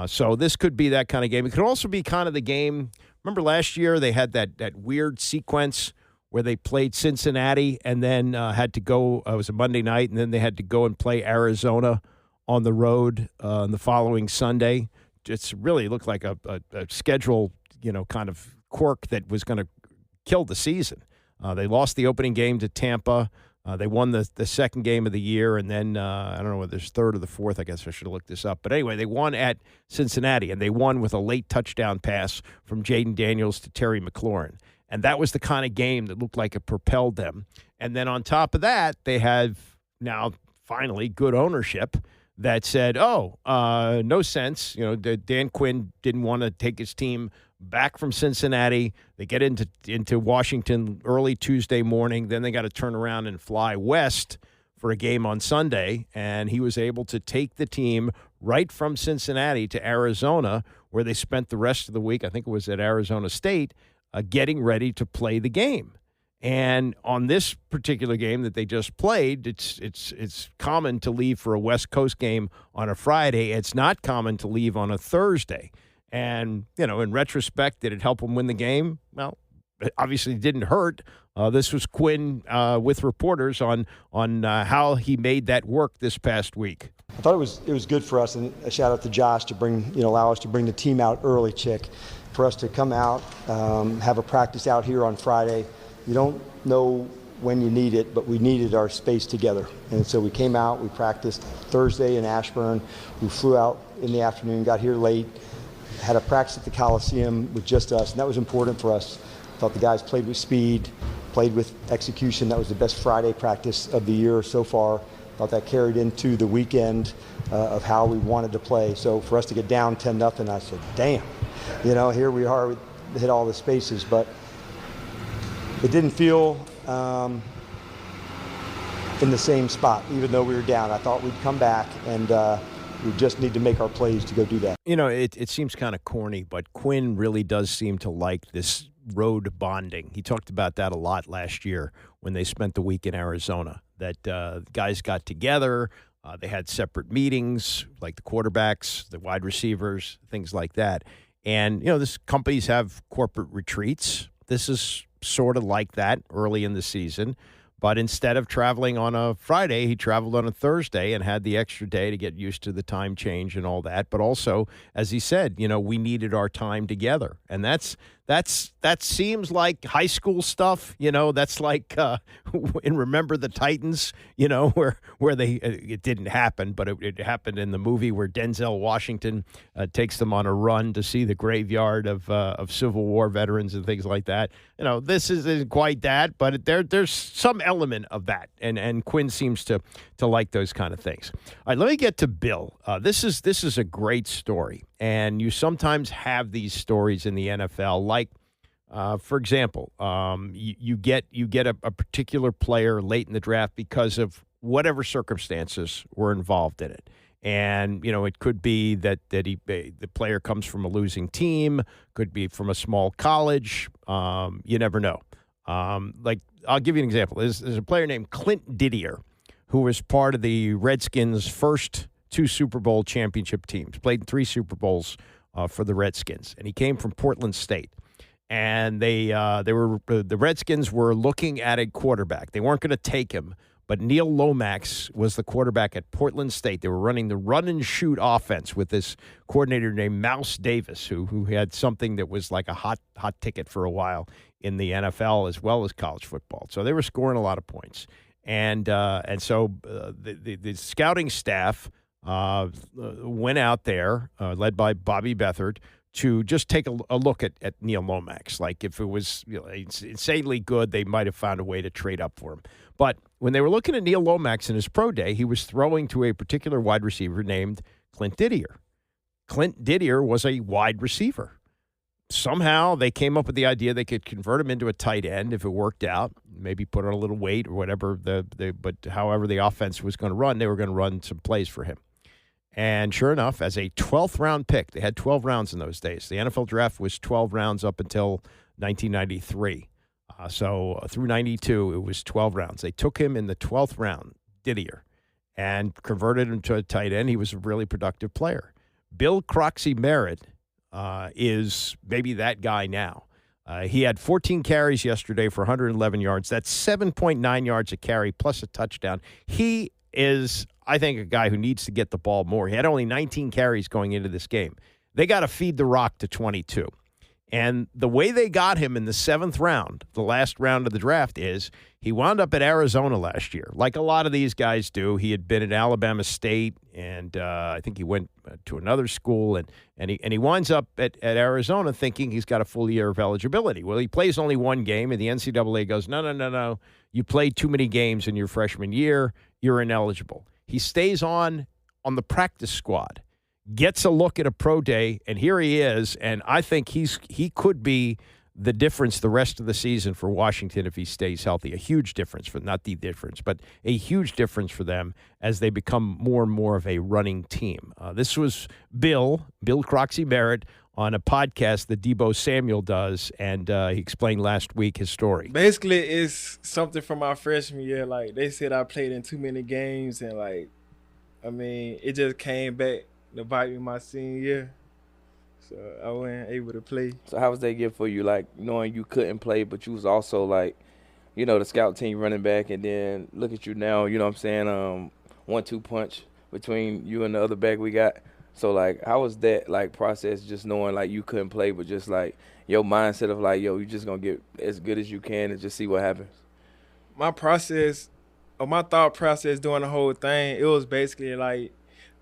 [SPEAKER 4] So this could be that kind of game. It could also be kind of the game. Remember last year they had that weird sequence where they played Cincinnati and then had to go. It was a Monday night, and then they had to go and play Arizona on the road on the following Sunday. It's really looked like a schedule, kind of quirk that was going to kill the season. They lost the opening game to Tampa. They won the second game of the year, and then I don't know whether it's third or the fourth. I guess I should have looked this up. But anyway, they won at Cincinnati, and they won with a late touchdown pass from Jaden Daniels to Terry McLaurin. And that was the kind of game that looked like it propelled them. And then on top of that, they have now finally good ownership that said, no sense. Dan Quinn didn't want to take his team back from Cincinnati. They get into Washington early Tuesday morning. Then they got to turn around and fly west for a game on Sunday. And he was able to take the team right from Cincinnati to Arizona, where they spent the rest of the week, I think it was at Arizona State, getting ready to play the game. And on this particular game that they just played, it's common to leave for a West Coast game on a Friday. It's not common to leave on a Thursday. And, in retrospect, did it help them win the game? Well, it obviously didn't hurt. This was Quinn with reporters on how he made that work this past week.
[SPEAKER 7] I thought it was good for us, and a shout out to Josh to allow us to bring the team out early, Chick, for us to come out, have a practice out here on Friday. You don't know when you need it, but we needed our space together. And so we came out, we practiced Thursday in Ashburn. We flew out in the afternoon, got here late, had a practice at the Coliseum with just us, and that was important for us. I thought the guys played with speed, played with execution. That was the best Friday practice of the year so far. I thought that carried into the weekend of how we wanted to play. So for us to get down 10-0, I said, damn, here we are, we hit all the spaces, but it didn't feel in the same spot, even though we were down. I thought we'd come back, and we just need to make our plays to go do that.
[SPEAKER 4] It seems kind of corny, but Quinn really does seem to like this road bonding. He talked about that a lot last year when they spent the week in Arizona, that guys got together. They had separate meetings, like the quarterbacks, the wide receivers, things like that. And, this companies have corporate retreats. This is sort of like that early in the season. But instead of traveling on a Friday, he traveled on a Thursday and had the extra day to get used to the time change and all that. But also, as he said, we needed our time together. And that seems like high school stuff. That's like in Remember the Titans, where it didn't happen, but it happened in the movie where Denzel Washington takes them on a run to see the graveyard of Civil War veterans and things like that. This isn't quite that, but there's some element of that, and Quinn seems to like those kind of things. All right, let me get to Bill. This is a great story, and you sometimes have these stories in the NFL, like for example, you get a particular player late in the draft because of whatever circumstances were involved in it. And, it could be that the player comes from a losing team, could be from a small college. You never know. Like, I'll give you an example. There's a player named Clint Didier who was part of the Redskins' first 2 Super Bowl championship teams, played in 3 Super Bowls for the Redskins, and he came from Portland State. And the Redskins were looking at a quarterback. They weren't going to take him, but Neil Lomax was the quarterback at Portland State. They were running the run-and-shoot offense with this coordinator named Mouse Davis, who had something that was like a hot ticket for a while in the NFL as well as college football. So they were scoring a lot of points. And so the scouting staff went out there, led by Bobby Beathard, to just take a look at Neil Lomax. Like, if it was insanely good, they might have found a way to trade up for him. But when they were looking at Neil Lomax in his pro day, he was throwing to a particular wide receiver named Clint Didier. Clint Didier was a wide receiver. Somehow they came up with the idea they could convert him into a tight end if it worked out, maybe put on a little weight or whatever. But however the offense was going to run, they were going to run some plays for him. And sure enough, as a 12th round pick, they had 12 rounds in those days. The NFL draft was 12 rounds up until 1993. So through 92, it was 12 rounds. They took him in the 12th round, Didier, and converted him to a tight end. He was a really productive player. Bill Croskey-Merritt is maybe that guy now. He had 14 carries yesterday for 111 yards. That's 7.9 yards a carry plus a touchdown. He is, I think, a guy who needs to get the ball more. He had only 19 carries going into this game. They got to feed the rock to 22. And the way they got him in the 7th round, the last round of the draft, is he wound up at Arizona last year. Like a lot of these guys do. He had been at Alabama State, and I think he went to another school, and he winds up at Arizona thinking he's got a full year of eligibility. Well, he plays only 1 game, and the NCAA goes, no. You played too many games in your freshman year. You're ineligible. He stays on the practice squad, gets a look at a pro day, and here he is. And I think he could be the difference the rest of the season for Washington if he stays healthy. A huge difference, not the difference, but a huge difference for them as they become more and more of a running team. This was Bill Croskey-Merritt on a podcast that Deebo Samuel does, and he explained last week his story.
[SPEAKER 14] Basically, it's something from my freshman year. Like, they said I played in too many games, and it just came back to bite me my senior year. So I wasn't able to play.
[SPEAKER 15] So how was that gift for you, like, knowing you couldn't play, but you was also, like, the scout team running back, and then look at you now, you know what I'm saying, 1-2 punch between you and the other back we got. So, like, how was that, like, process, just knowing, like, you couldn't play, but just, like, your mindset of, like, you're just going to get as good as you can and just see what happens?
[SPEAKER 14] My thought process during the whole thing, it was basically, like,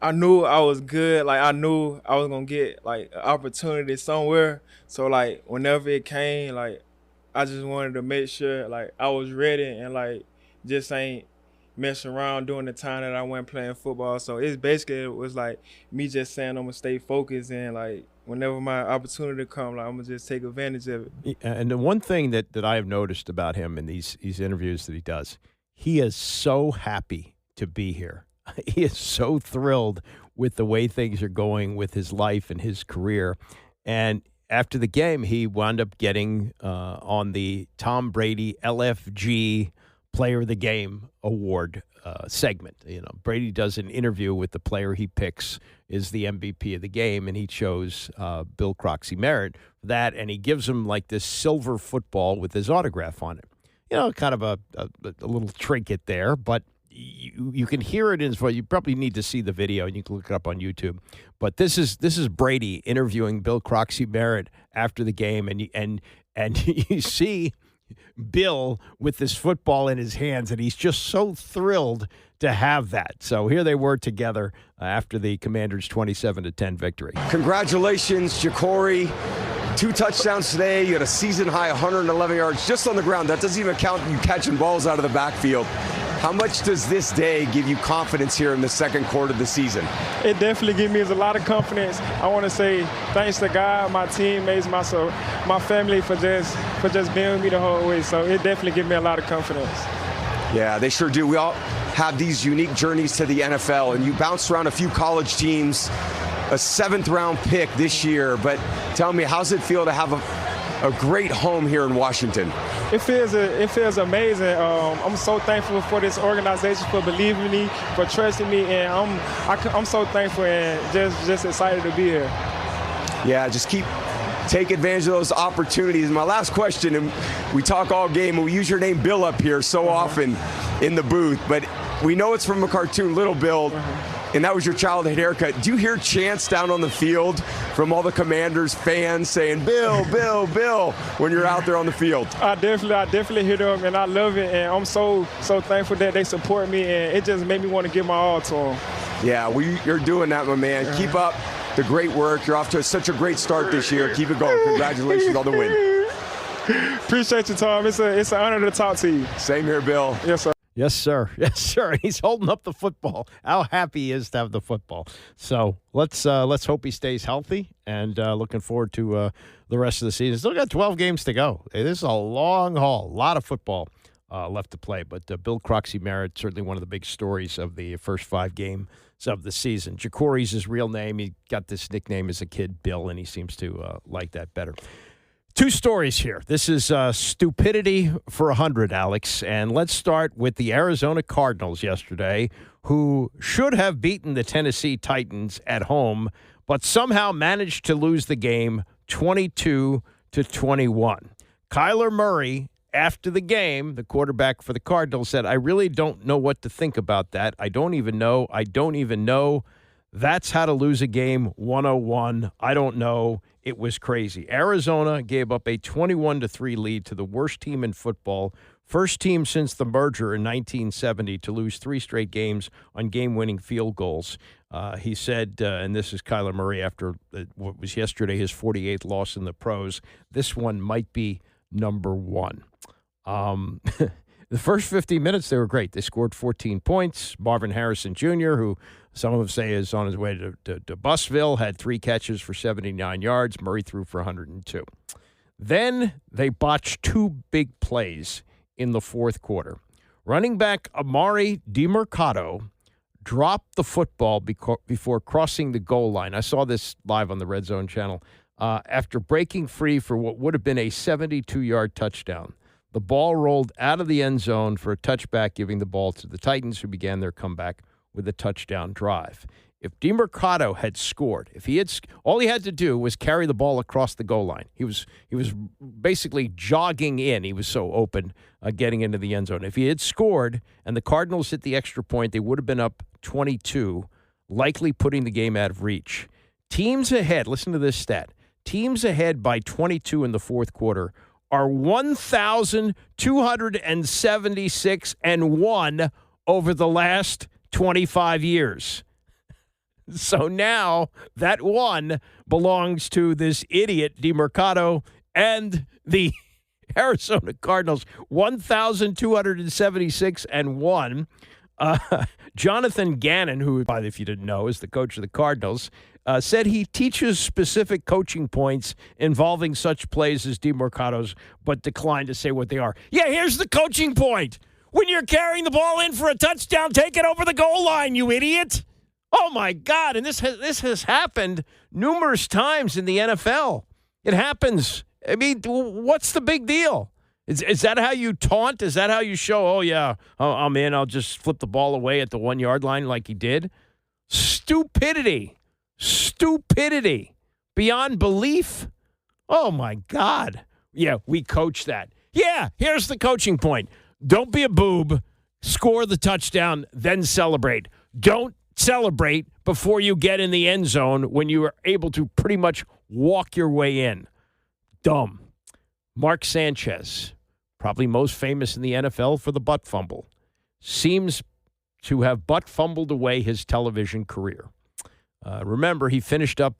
[SPEAKER 14] I knew I was good. Like, I knew I was going to get, like, an opportunity somewhere. So, like, whenever it came, like, I just wanted to make sure, like, I was ready and, like, just ain't mess around during the time that I went playing football. So it was like me just saying I'm going to stay focused, and, like, whenever my opportunity comes, like, I'm going to just take advantage of it.
[SPEAKER 4] And the one thing that I have noticed about him in these interviews that he does, he is so happy to be here. He is so thrilled with the way things are going with his life and his career. And after the game, he wound up getting on the Tom Brady LFG Player of the Game award segment. Brady does an interview with the player he picks is the MVP of the game, and he chose Bill Croskey-Merritt for that, and he gives him like this silver football with his autograph on it. Kind of a little trinket there, but you can hear it in his voice. You probably need to see the video, and you can look it up on YouTube. But this is Brady interviewing Bill Croskey-Merritt after the game, and you see Bill with this football in his hands, and he's just so thrilled to have that. So here they were together after the Commanders' 27-10 victory.
[SPEAKER 16] Congratulations, Jacory. 2 touchdowns today. You had a season-high 111 yards just on the ground. That doesn't even count you catching balls out of the backfield. How much does this day give you confidence here in the second quarter of the season?
[SPEAKER 14] It definitely gives me a lot of confidence. I want to say thanks to God, my teammates, my family for just being with me the whole way. So it definitely gives me a lot of confidence.
[SPEAKER 16] Yeah, they sure do. We all have these unique journeys to the NFL, and you bounced around a few college teams, a 7th-round pick this year. But tell me, how's it feel to have a great home here in Washington?
[SPEAKER 14] It feels amazing. I'm so thankful for this organization for believing in me, for trusting me, and I'm so thankful and just excited to be here.
[SPEAKER 16] Yeah, just take advantage of those opportunities. My last question, and we talk all game, and we use your name Bill up here so often in the booth, but we know it's from a cartoon, Little Bill, and that was your childhood haircut. Do you hear chants down on the field from all the Commanders fans saying, Bill, Bill, Bill, when you're out there on the field?
[SPEAKER 14] I definitely hear them, and I love it, and I'm so thankful that they support me, and it just made me want to give my all to them.
[SPEAKER 16] Yeah, you're doing that, my man. Keep up the great work. You're off to such a great start this year. Keep it going. Congratulations on the win.
[SPEAKER 14] Appreciate you, Tom. It's an honor to talk to you.
[SPEAKER 16] Same here, Bill.
[SPEAKER 14] Yes, sir.
[SPEAKER 4] Yes, sir. Yes, sir. He's holding up the football. How happy he is to have the football. So let's hope he stays healthy, and looking forward to the rest of the season. Still got 12 games to go. This is a long haul. A lot of football left to play. But Bill Croskey-Merritt, certainly one of the big stories of the first 5 games of the season. Jacory's his real name. He got this nickname as a kid, Bill, and he seems to like that better. 2 stories here. This is stupidity for 100, Alex. And let's start with the Arizona Cardinals yesterday, who should have beaten the Tennessee Titans at home, but somehow managed to lose the game 22-21. Kyler Murray, after the game, the quarterback for the Cardinals, said, I really don't know what to think about that. I don't even know. That's how to lose a game 101. I don't know. It was crazy. Arizona gave up a 21-3 lead to the worst team in football. First team since the merger in 1970 to lose 3 straight games on game-winning field goals. He said, and this is Kyler Murray after what was yesterday his 48th loss in the pros, this one might be number 1. The first 15 minutes, they were great. They scored 14 points. Marvin Harrison Jr., who some of them say is on his way to Busville, had 3 catches for 79 yards. Murray threw for 102. Then they botched 2 big plays in the fourth quarter. Running back Amari DiMercato dropped the football before crossing the goal line. I saw this live on the Red Zone channel. After breaking free for what would have been a 72-yard touchdown. The ball rolled out of the end zone for a touchback, giving the ball to the Titans, who began their comeback with a touchdown drive. If DiMercato had scored, all he had to do was carry the ball across the goal line. He was basically jogging in. He was so open getting into the end zone. If he had scored and the Cardinals hit the extra point, they would have been up 22, likely putting the game out of reach. Teams ahead, listen to this stat, teams ahead by 22 in the fourth quarter are 1,276-1 over the last 25 years. So now that 1 belongs to this idiot DiMercato and the Arizona Cardinals. 1,276-1. Jonathan Gannon, who, if you didn't know, is the coach of the Cardinals, said he teaches specific coaching points involving such plays as DiMercato's, but declined to say what they are. Yeah, here's the coaching point. When you're carrying the ball in for a touchdown, take it over the goal line, you idiot. Oh, my God. And this has happened numerous times in the NFL. It happens. I mean, what's the big deal? Is that how you taunt? Is that how you show, oh, yeah, I'm in, I'll just flip the ball away at the 1-yard line like he did? Stupidity. Beyond belief. Oh, my God. Yeah, we coach that. Yeah, here's the coaching point. Don't be a boob. Score the touchdown, then celebrate. Don't celebrate before you get in the end zone when you are able to pretty much walk your way in. Dumb. Mark Sanchez, probably most famous in the NFL for the butt fumble, seems to have butt fumbled away his television career. Remember, he finished up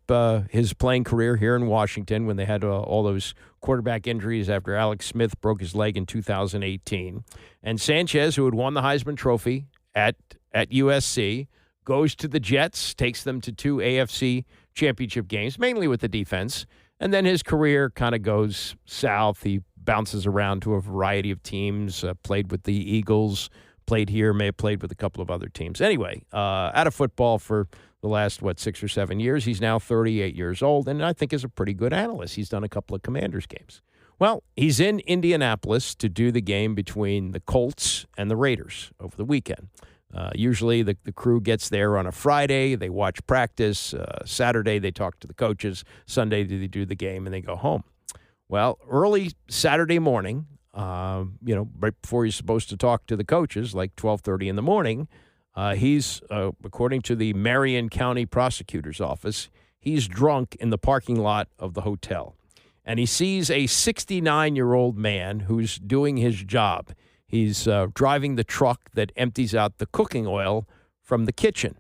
[SPEAKER 4] his playing career here in Washington when they had all those quarterback injuries after Alex Smith broke his leg in 2018. And Sanchez, who had won the Heisman Trophy at USC, goes to the Jets, takes them to 2 AFC championship games, mainly with the defense. And then his career kind of goes south. He bounces around to a variety of teams, played with the Eagles, played here, may have played with a couple of other teams. Anyway, out of football for the last, 6 or 7 years. He's now 38 years old, and I think is a pretty good analyst. He's done a couple of Commanders games. Well, he's in Indianapolis to do the game between the Colts and the Raiders over the weekend. Usually the crew gets there on a Friday. They watch practice. Saturday, they talk to the coaches. Sunday, they do the game, and they go home. Well, early Saturday morning, right before he's supposed to talk to the coaches, like 12:30 in the morning, he's, according to the Marion County Prosecutor's Office, he's drunk in the parking lot of the hotel. And he sees a 69-year-old man who's doing his job. He's driving the truck that empties out the cooking oil from the kitchen.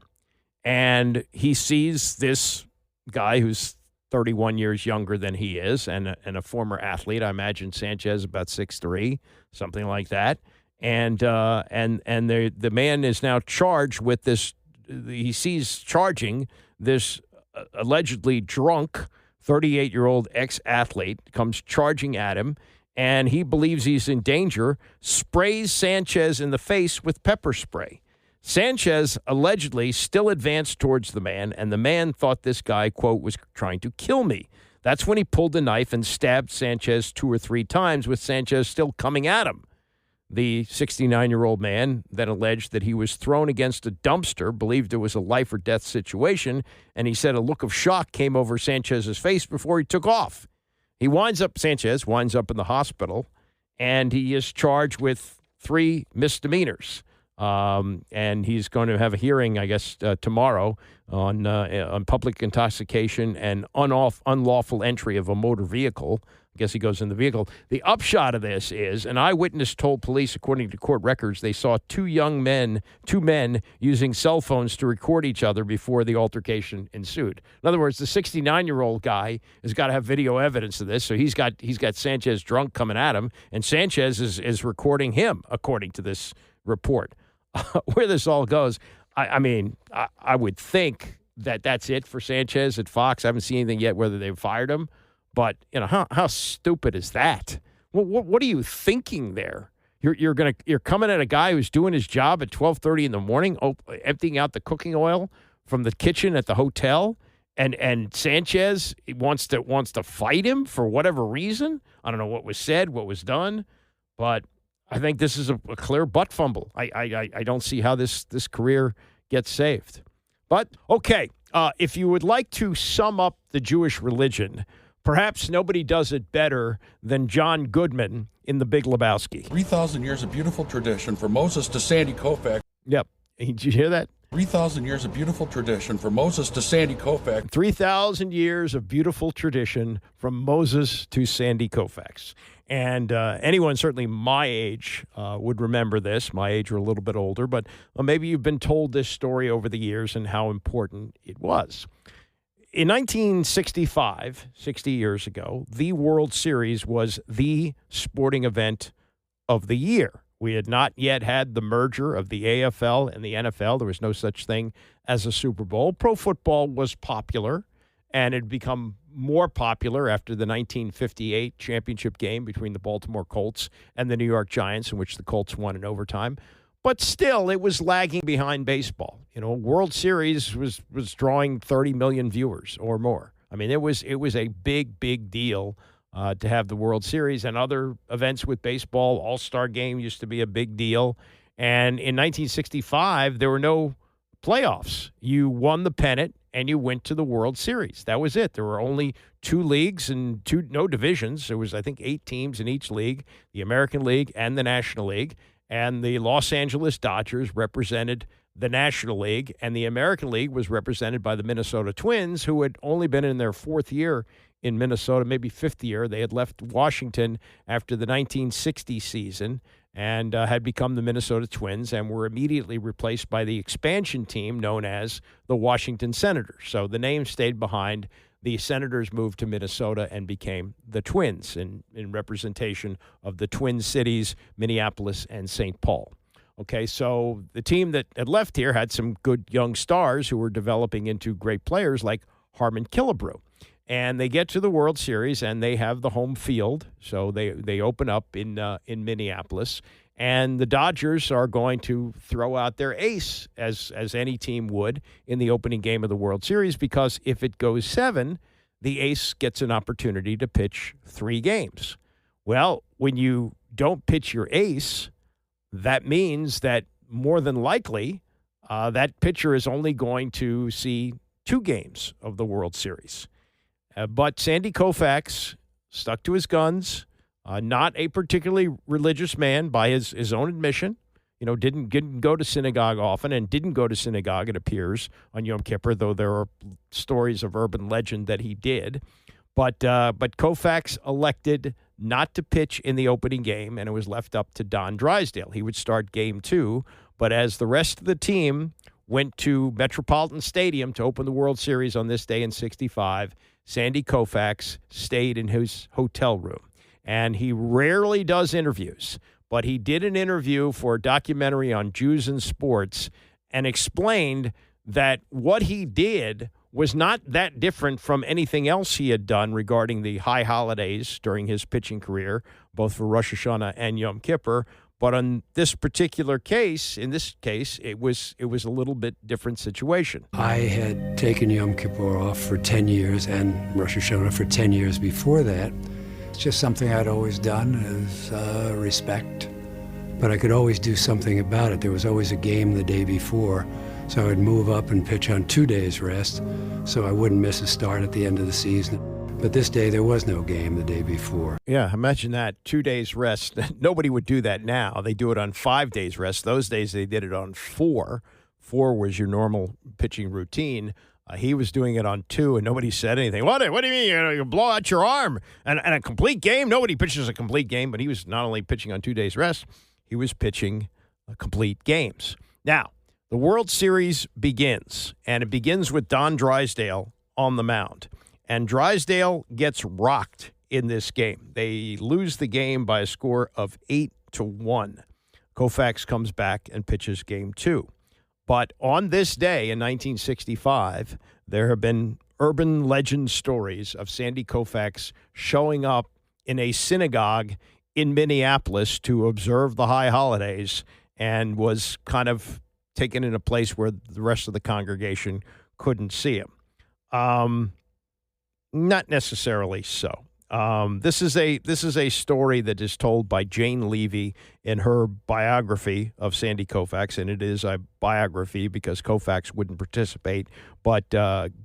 [SPEAKER 4] And he sees this guy who's 31 years younger than he is and a former athlete. I imagine Sanchez about 6'3", something like that. And the man is now charged with this. He sees charging this allegedly drunk 38-year-old ex-athlete, comes charging at him, and he believes he's in danger, sprays Sanchez in the face with pepper spray. Sanchez allegedly still advanced towards the man, and the man thought this guy, quote, was trying to kill me. That's when he pulled a knife and stabbed Sanchez 2 or 3 times, with Sanchez still coming at him. The 69-year-old man then alleged that he was thrown against a dumpster, believed it was a life-or-death situation, and he said a look of shock came over Sanchez's face before he took off. Sanchez winds up in the hospital, and he is charged with 3 misdemeanors. And he's going to have a hearing, I guess, tomorrow on public intoxication and unlawful entry of a motor vehicle. I guess he goes in the vehicle. The upshot of this is an eyewitness told police, according to court records, they saw two men using cell phones to record each other before the altercation ensued. In other words, the 69-year-old guy has got to have video evidence of this. So he's got Sanchez drunk coming at him, and Sanchez is recording him, according to this report. Where this all goes, I would think that that's it for Sanchez at Fox. I haven't seen anything yet whether they've fired him. But, how stupid is that? What are you thinking there? You're coming at a guy who's doing his job at 12:30 in the morning, emptying out the cooking oil from the kitchen at the hotel, and Sanchez wants to fight him for whatever reason. I don't know what was said, what was done, but I think this is a clear butt fumble. I don't see how this career gets saved. But, okay, if you would like to sum up the Jewish religion, perhaps nobody does it better than John Goodman in The Big Lebowski.
[SPEAKER 17] 3,000 years of beautiful tradition from Moses to Sandy Koufax.
[SPEAKER 4] Yep. Did you hear that?
[SPEAKER 17] 3,000 years of beautiful tradition from Moses to Sandy Koufax.
[SPEAKER 4] 3,000 years of beautiful tradition from Moses to Sandy Koufax. And anyone, certainly my age, would remember this. My age or a little bit older, but maybe you've been told this story over the years and how important it was. In 1965, 60 years ago, the World Series was the sporting event of the year. We had not yet had the merger of the AFL and the NFL. There was no such thing as a Super Bowl. Pro football was popular, and it had become more popular after the 1958 championship game between the Baltimore Colts and the New York Giants, in which the Colts won in overtime. But still, it was lagging behind baseball. World Series was drawing 30 million viewers or more. I mean, it was a big deal to have the World Series, and other events with baseball. All-Star Game used to be a big deal. And in 1965, there were no playoffs. You won the pennant, and you went to the World Series. That was it. There were only 2 leagues and no divisions. There was, I think, 8 teams in each league, the American League and the National League. And the Los Angeles Dodgers represented the National League, and the American League was represented by the Minnesota Twins, who had only been in their 4th year in Minnesota, maybe 5th year. They had left Washington after the 1960 season and had become the Minnesota Twins and were immediately replaced by the expansion team known as the Washington Senators. So the name stayed behind. The Senators moved to Minnesota and became the Twins in representation of the Twin Cities, Minneapolis, and St. Paul. Okay, so the team that had left here had some good young stars who were developing into great players like Harmon Killebrew. And they get to the World Series, and they have the home field. So they open up in Minneapolis. And the Dodgers are going to throw out their ace, as any team would, in the opening game of the World Series, because if it goes 7, the ace gets an opportunity to pitch 3 games. Well, when you don't pitch your ace, that means that more than likely that pitcher is only going to see 2 games of the World Series. But Sandy Koufax stuck to his guns, not a particularly religious man by his own admission. Didn't go to synagogue often and didn't go to synagogue, it appears, on Yom Kippur, though there are stories of urban legend that he did. But Koufax elected not to pitch in the opening game, and it was left up to Don Drysdale. He would start game 2, but as the rest of the team went to Metropolitan Stadium to open the World Series on this day in '65, Sandy Koufax stayed in his hotel room. And he rarely does interviews, but he did an interview for a documentary on Jews and sports and explained that what he did was not that different from anything else he had done regarding the high holidays during his pitching career, both for Rosh Hashanah and Yom Kippur. But on this particular case, it was a little bit different situation.
[SPEAKER 18] I had taken Yom Kippur off for 10 years and Rosh Hashanah for 10 years before that. It's just something I'd always done as respect. But I could always do something about it. There was always a game the day before, so I'd move up and pitch on 2 days rest so I wouldn't miss a start at the end of the season. But this day, there was no game the day before.
[SPEAKER 4] Yeah, imagine that, 2 days rest. Nobody would do that now. They do it on 5 days rest. Those days, they did it on 4. 4 was your normal pitching routine. He was doing it on 2, and nobody said anything. What do you mean? You blow out your arm? And a complete game? Nobody pitches a complete game, but he was not only pitching on 2 days rest, he was pitching complete games. Now, the World Series begins, and it begins with Don Drysdale on the mound. And Drysdale gets rocked in this game. They lose the game by a score of 8-1. Koufax comes back and pitches game 2. But on this day in 1965, there have been urban legend stories of Sandy Koufax showing up in a synagogue in Minneapolis to observe the high holidays and was kind of taken in a place where the rest of the congregation couldn't see him. Not necessarily so. This is a story that is told by Jane Levy in her biography of Sandy Koufax, and it is a biography because Koufax wouldn't participate, but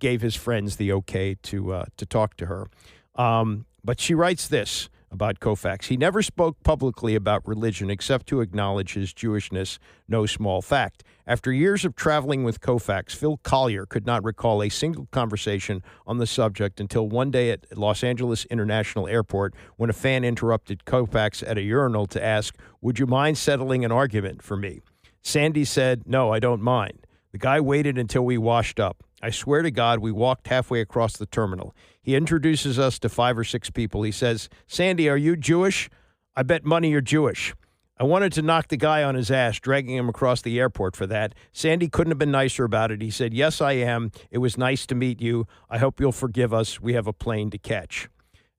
[SPEAKER 4] gave his friends the okay to talk to her. But she writes this about Koufax. He never spoke publicly about religion except to acknowledge his Jewishness, no small fact. After years of traveling with Koufax, Phil Collier could not recall a single conversation on the subject until one day at Los Angeles International Airport when a fan interrupted Koufax at a urinal to ask, "Would you mind settling an argument for me?" Sandy said, "No, I don't mind." The guy waited until we washed up. I swear to God, we walked halfway across the terminal. He introduces us to 5 or 6 people. He says, "Sandy, are you Jewish?" "I bet money you're Jewish." I wanted to knock the guy on his ass, dragging him across the airport for that. Sandy couldn't have been nicer about it. He said, "Yes, I am. It was nice to meet you. I hope you'll forgive us. We have a plane to catch."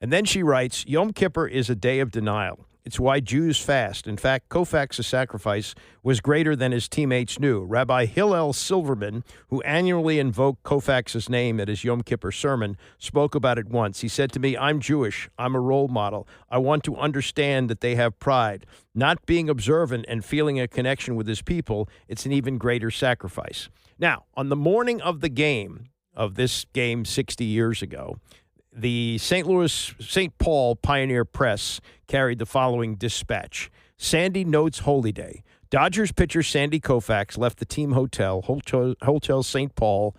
[SPEAKER 4] And then she writes, Yom Kippur is a day of denial. It's why Jews fast. In fact, Koufax's sacrifice was greater than his teammates knew. Rabbi Hillel Silverman, who annually invoked Koufax's name at his Yom Kippur sermon, spoke about it once. He said to me, "I'm Jewish. I'm a role model. I want to understand that they have pride. Not being observant and feeling a connection with his people, it's an even greater sacrifice." Now, on the morning of the game, of this game 60 years ago, the St. Paul Pioneer Press carried the following dispatch. Sandy notes Holy Day. Dodgers pitcher Sandy Koufax left the team hotel St. Paul,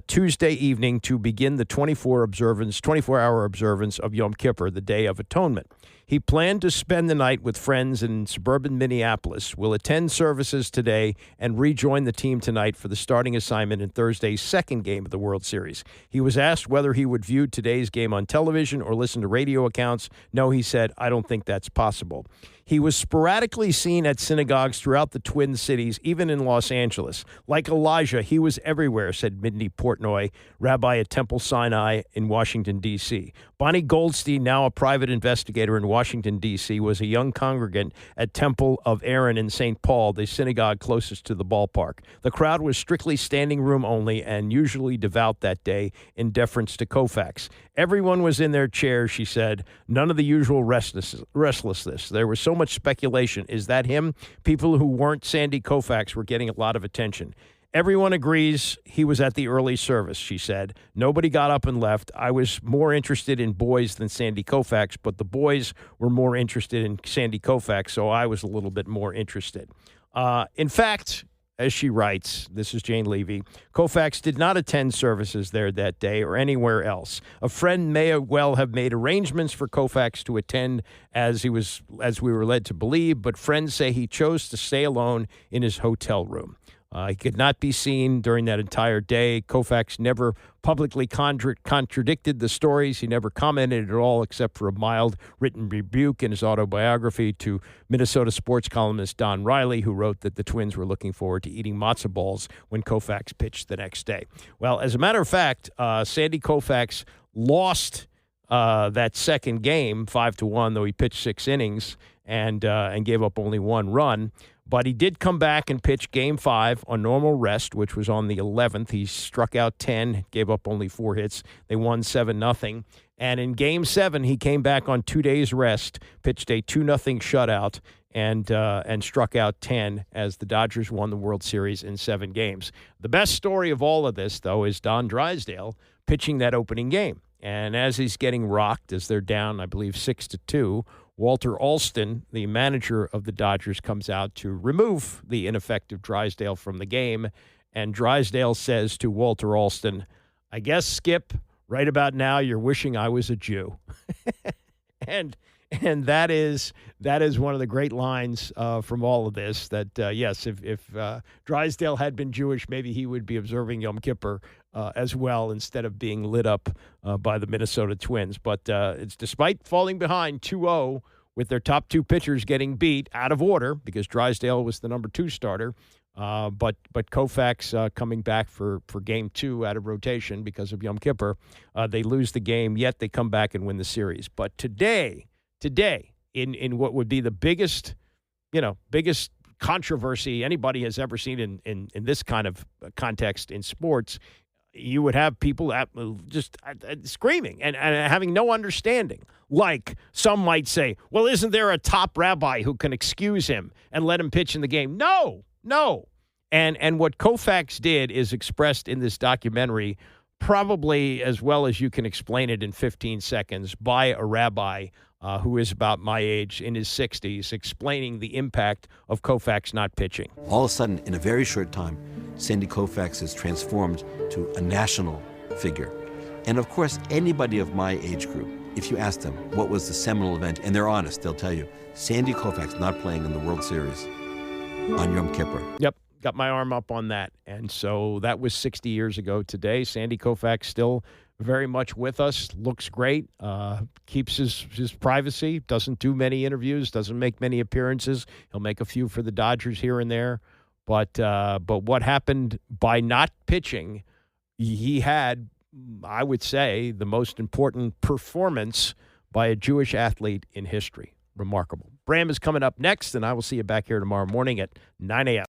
[SPEAKER 4] Tuesday evening to begin the 24-hour observance of Yom Kippur, the Day of Atonement. He planned to spend the night with friends in suburban Minneapolis, will attend services today, and rejoin the team tonight for the starting assignment in Thursday's second game of the World Series. He was asked whether he would view today's game on television or listen to radio accounts. No, he said, "I don't think that's possible." He was sporadically seen at synagogues throughout the Twin Cities, even in Los Angeles. Like Elijah, he was everywhere, said Mindy Portnoy, rabbi at Temple Sinai in Washington, D.C. Bonnie Goldstein, now a private investigator in Washington, D.C., was a young congregant at Temple of Aaron in St. Paul, the synagogue closest to the ballpark. The crowd was strictly standing room only and usually devout that day in deference to Koufax. Everyone was in their chairs, she said. None of the usual restlessness. There was so much speculation. Is that him? People who weren't Sandy Koufax were getting a lot of attention. Everyone agrees he was at the early service, she said. Nobody got up and left. I was more interested in boys than Sandy Koufax, but the boys were more interested in Sandy Koufax, so I was a little bit more interested. In fact, as she writes, this is Jane Levy, Koufax did not attend services there that day or anywhere else. A friend may well have made arrangements for Koufax to attend as we were led to believe, but friends say he chose to stay alone in his hotel room. He could not be seen during that entire day. Koufax never publicly contradicted the stories. He never commented at all except for a mild written rebuke in his autobiography to Minnesota sports columnist Don Riley, who wrote that the Twins were looking forward to eating matzo balls when Koufax pitched the next day. Well, as a matter of fact, Sandy Koufax lost that second game 5-1, though he pitched 6 innings and gave up only 1 run. But he did come back and pitch Game 5 on normal rest, which was on the 11th. He struck out 10, gave up only 4 hits. They won 7-0. And in Game 7, he came back on 2 days' rest, pitched a 2-0 shutout, and struck out 10 as the Dodgers won the World Series in 7 games. The best story of all of this, though, is Don Drysdale pitching that opening game. And as he's getting rocked, as they're down, I believe, 6-2, Walter Alston, the manager of the Dodgers, comes out to remove the ineffective Drysdale from the game. And Drysdale says to Walter Alston, I guess, Skip, right about now you're wishing I was a Jew. and that is one of the great lines from all of this, that, yes, if Drysdale had been Jewish, maybe he would be observing Yom Kippur as well instead of being lit up by the Minnesota Twins. But it's despite falling behind 2-0 with their top 2 pitchers getting beat out of order because Drysdale was the number 2 starter, but Koufax coming back for Game 2 out of rotation because of Yom Kippur. They lose the game, yet they come back and win the series. But today, in what would be the biggest controversy anybody has ever seen in this kind of context in sports, you would have people just screaming and having no understanding. Like some might say, well, isn't there a top rabbi who can excuse him and let him pitch in the game? No. And what Koufax did is expressed in this documentary probably as well as you can explain it in 15 seconds by a rabbi who is about my age, in his 60s, explaining the impact of Koufax not pitching.
[SPEAKER 19] All of a sudden, in a very short time, Sandy Koufax is transformed to a national figure. And of course, anybody of my age group, if you ask them what was the seminal event, and they're honest, they'll tell you, Sandy Koufax not playing in the World Series on Yom Kippur.
[SPEAKER 4] Yep, got my arm up on that. And so that was 60 years ago today. Sandy Koufax still very much with us, looks great, keeps his privacy, doesn't do many interviews, doesn't make many appearances. He'll make a few for the Dodgers here and there. But what happened by not pitching, he had, I would say, the most important performance by a Jewish athlete in history. Remarkable. Bram is coming up next, and I will see you back here tomorrow morning at 9 a.m.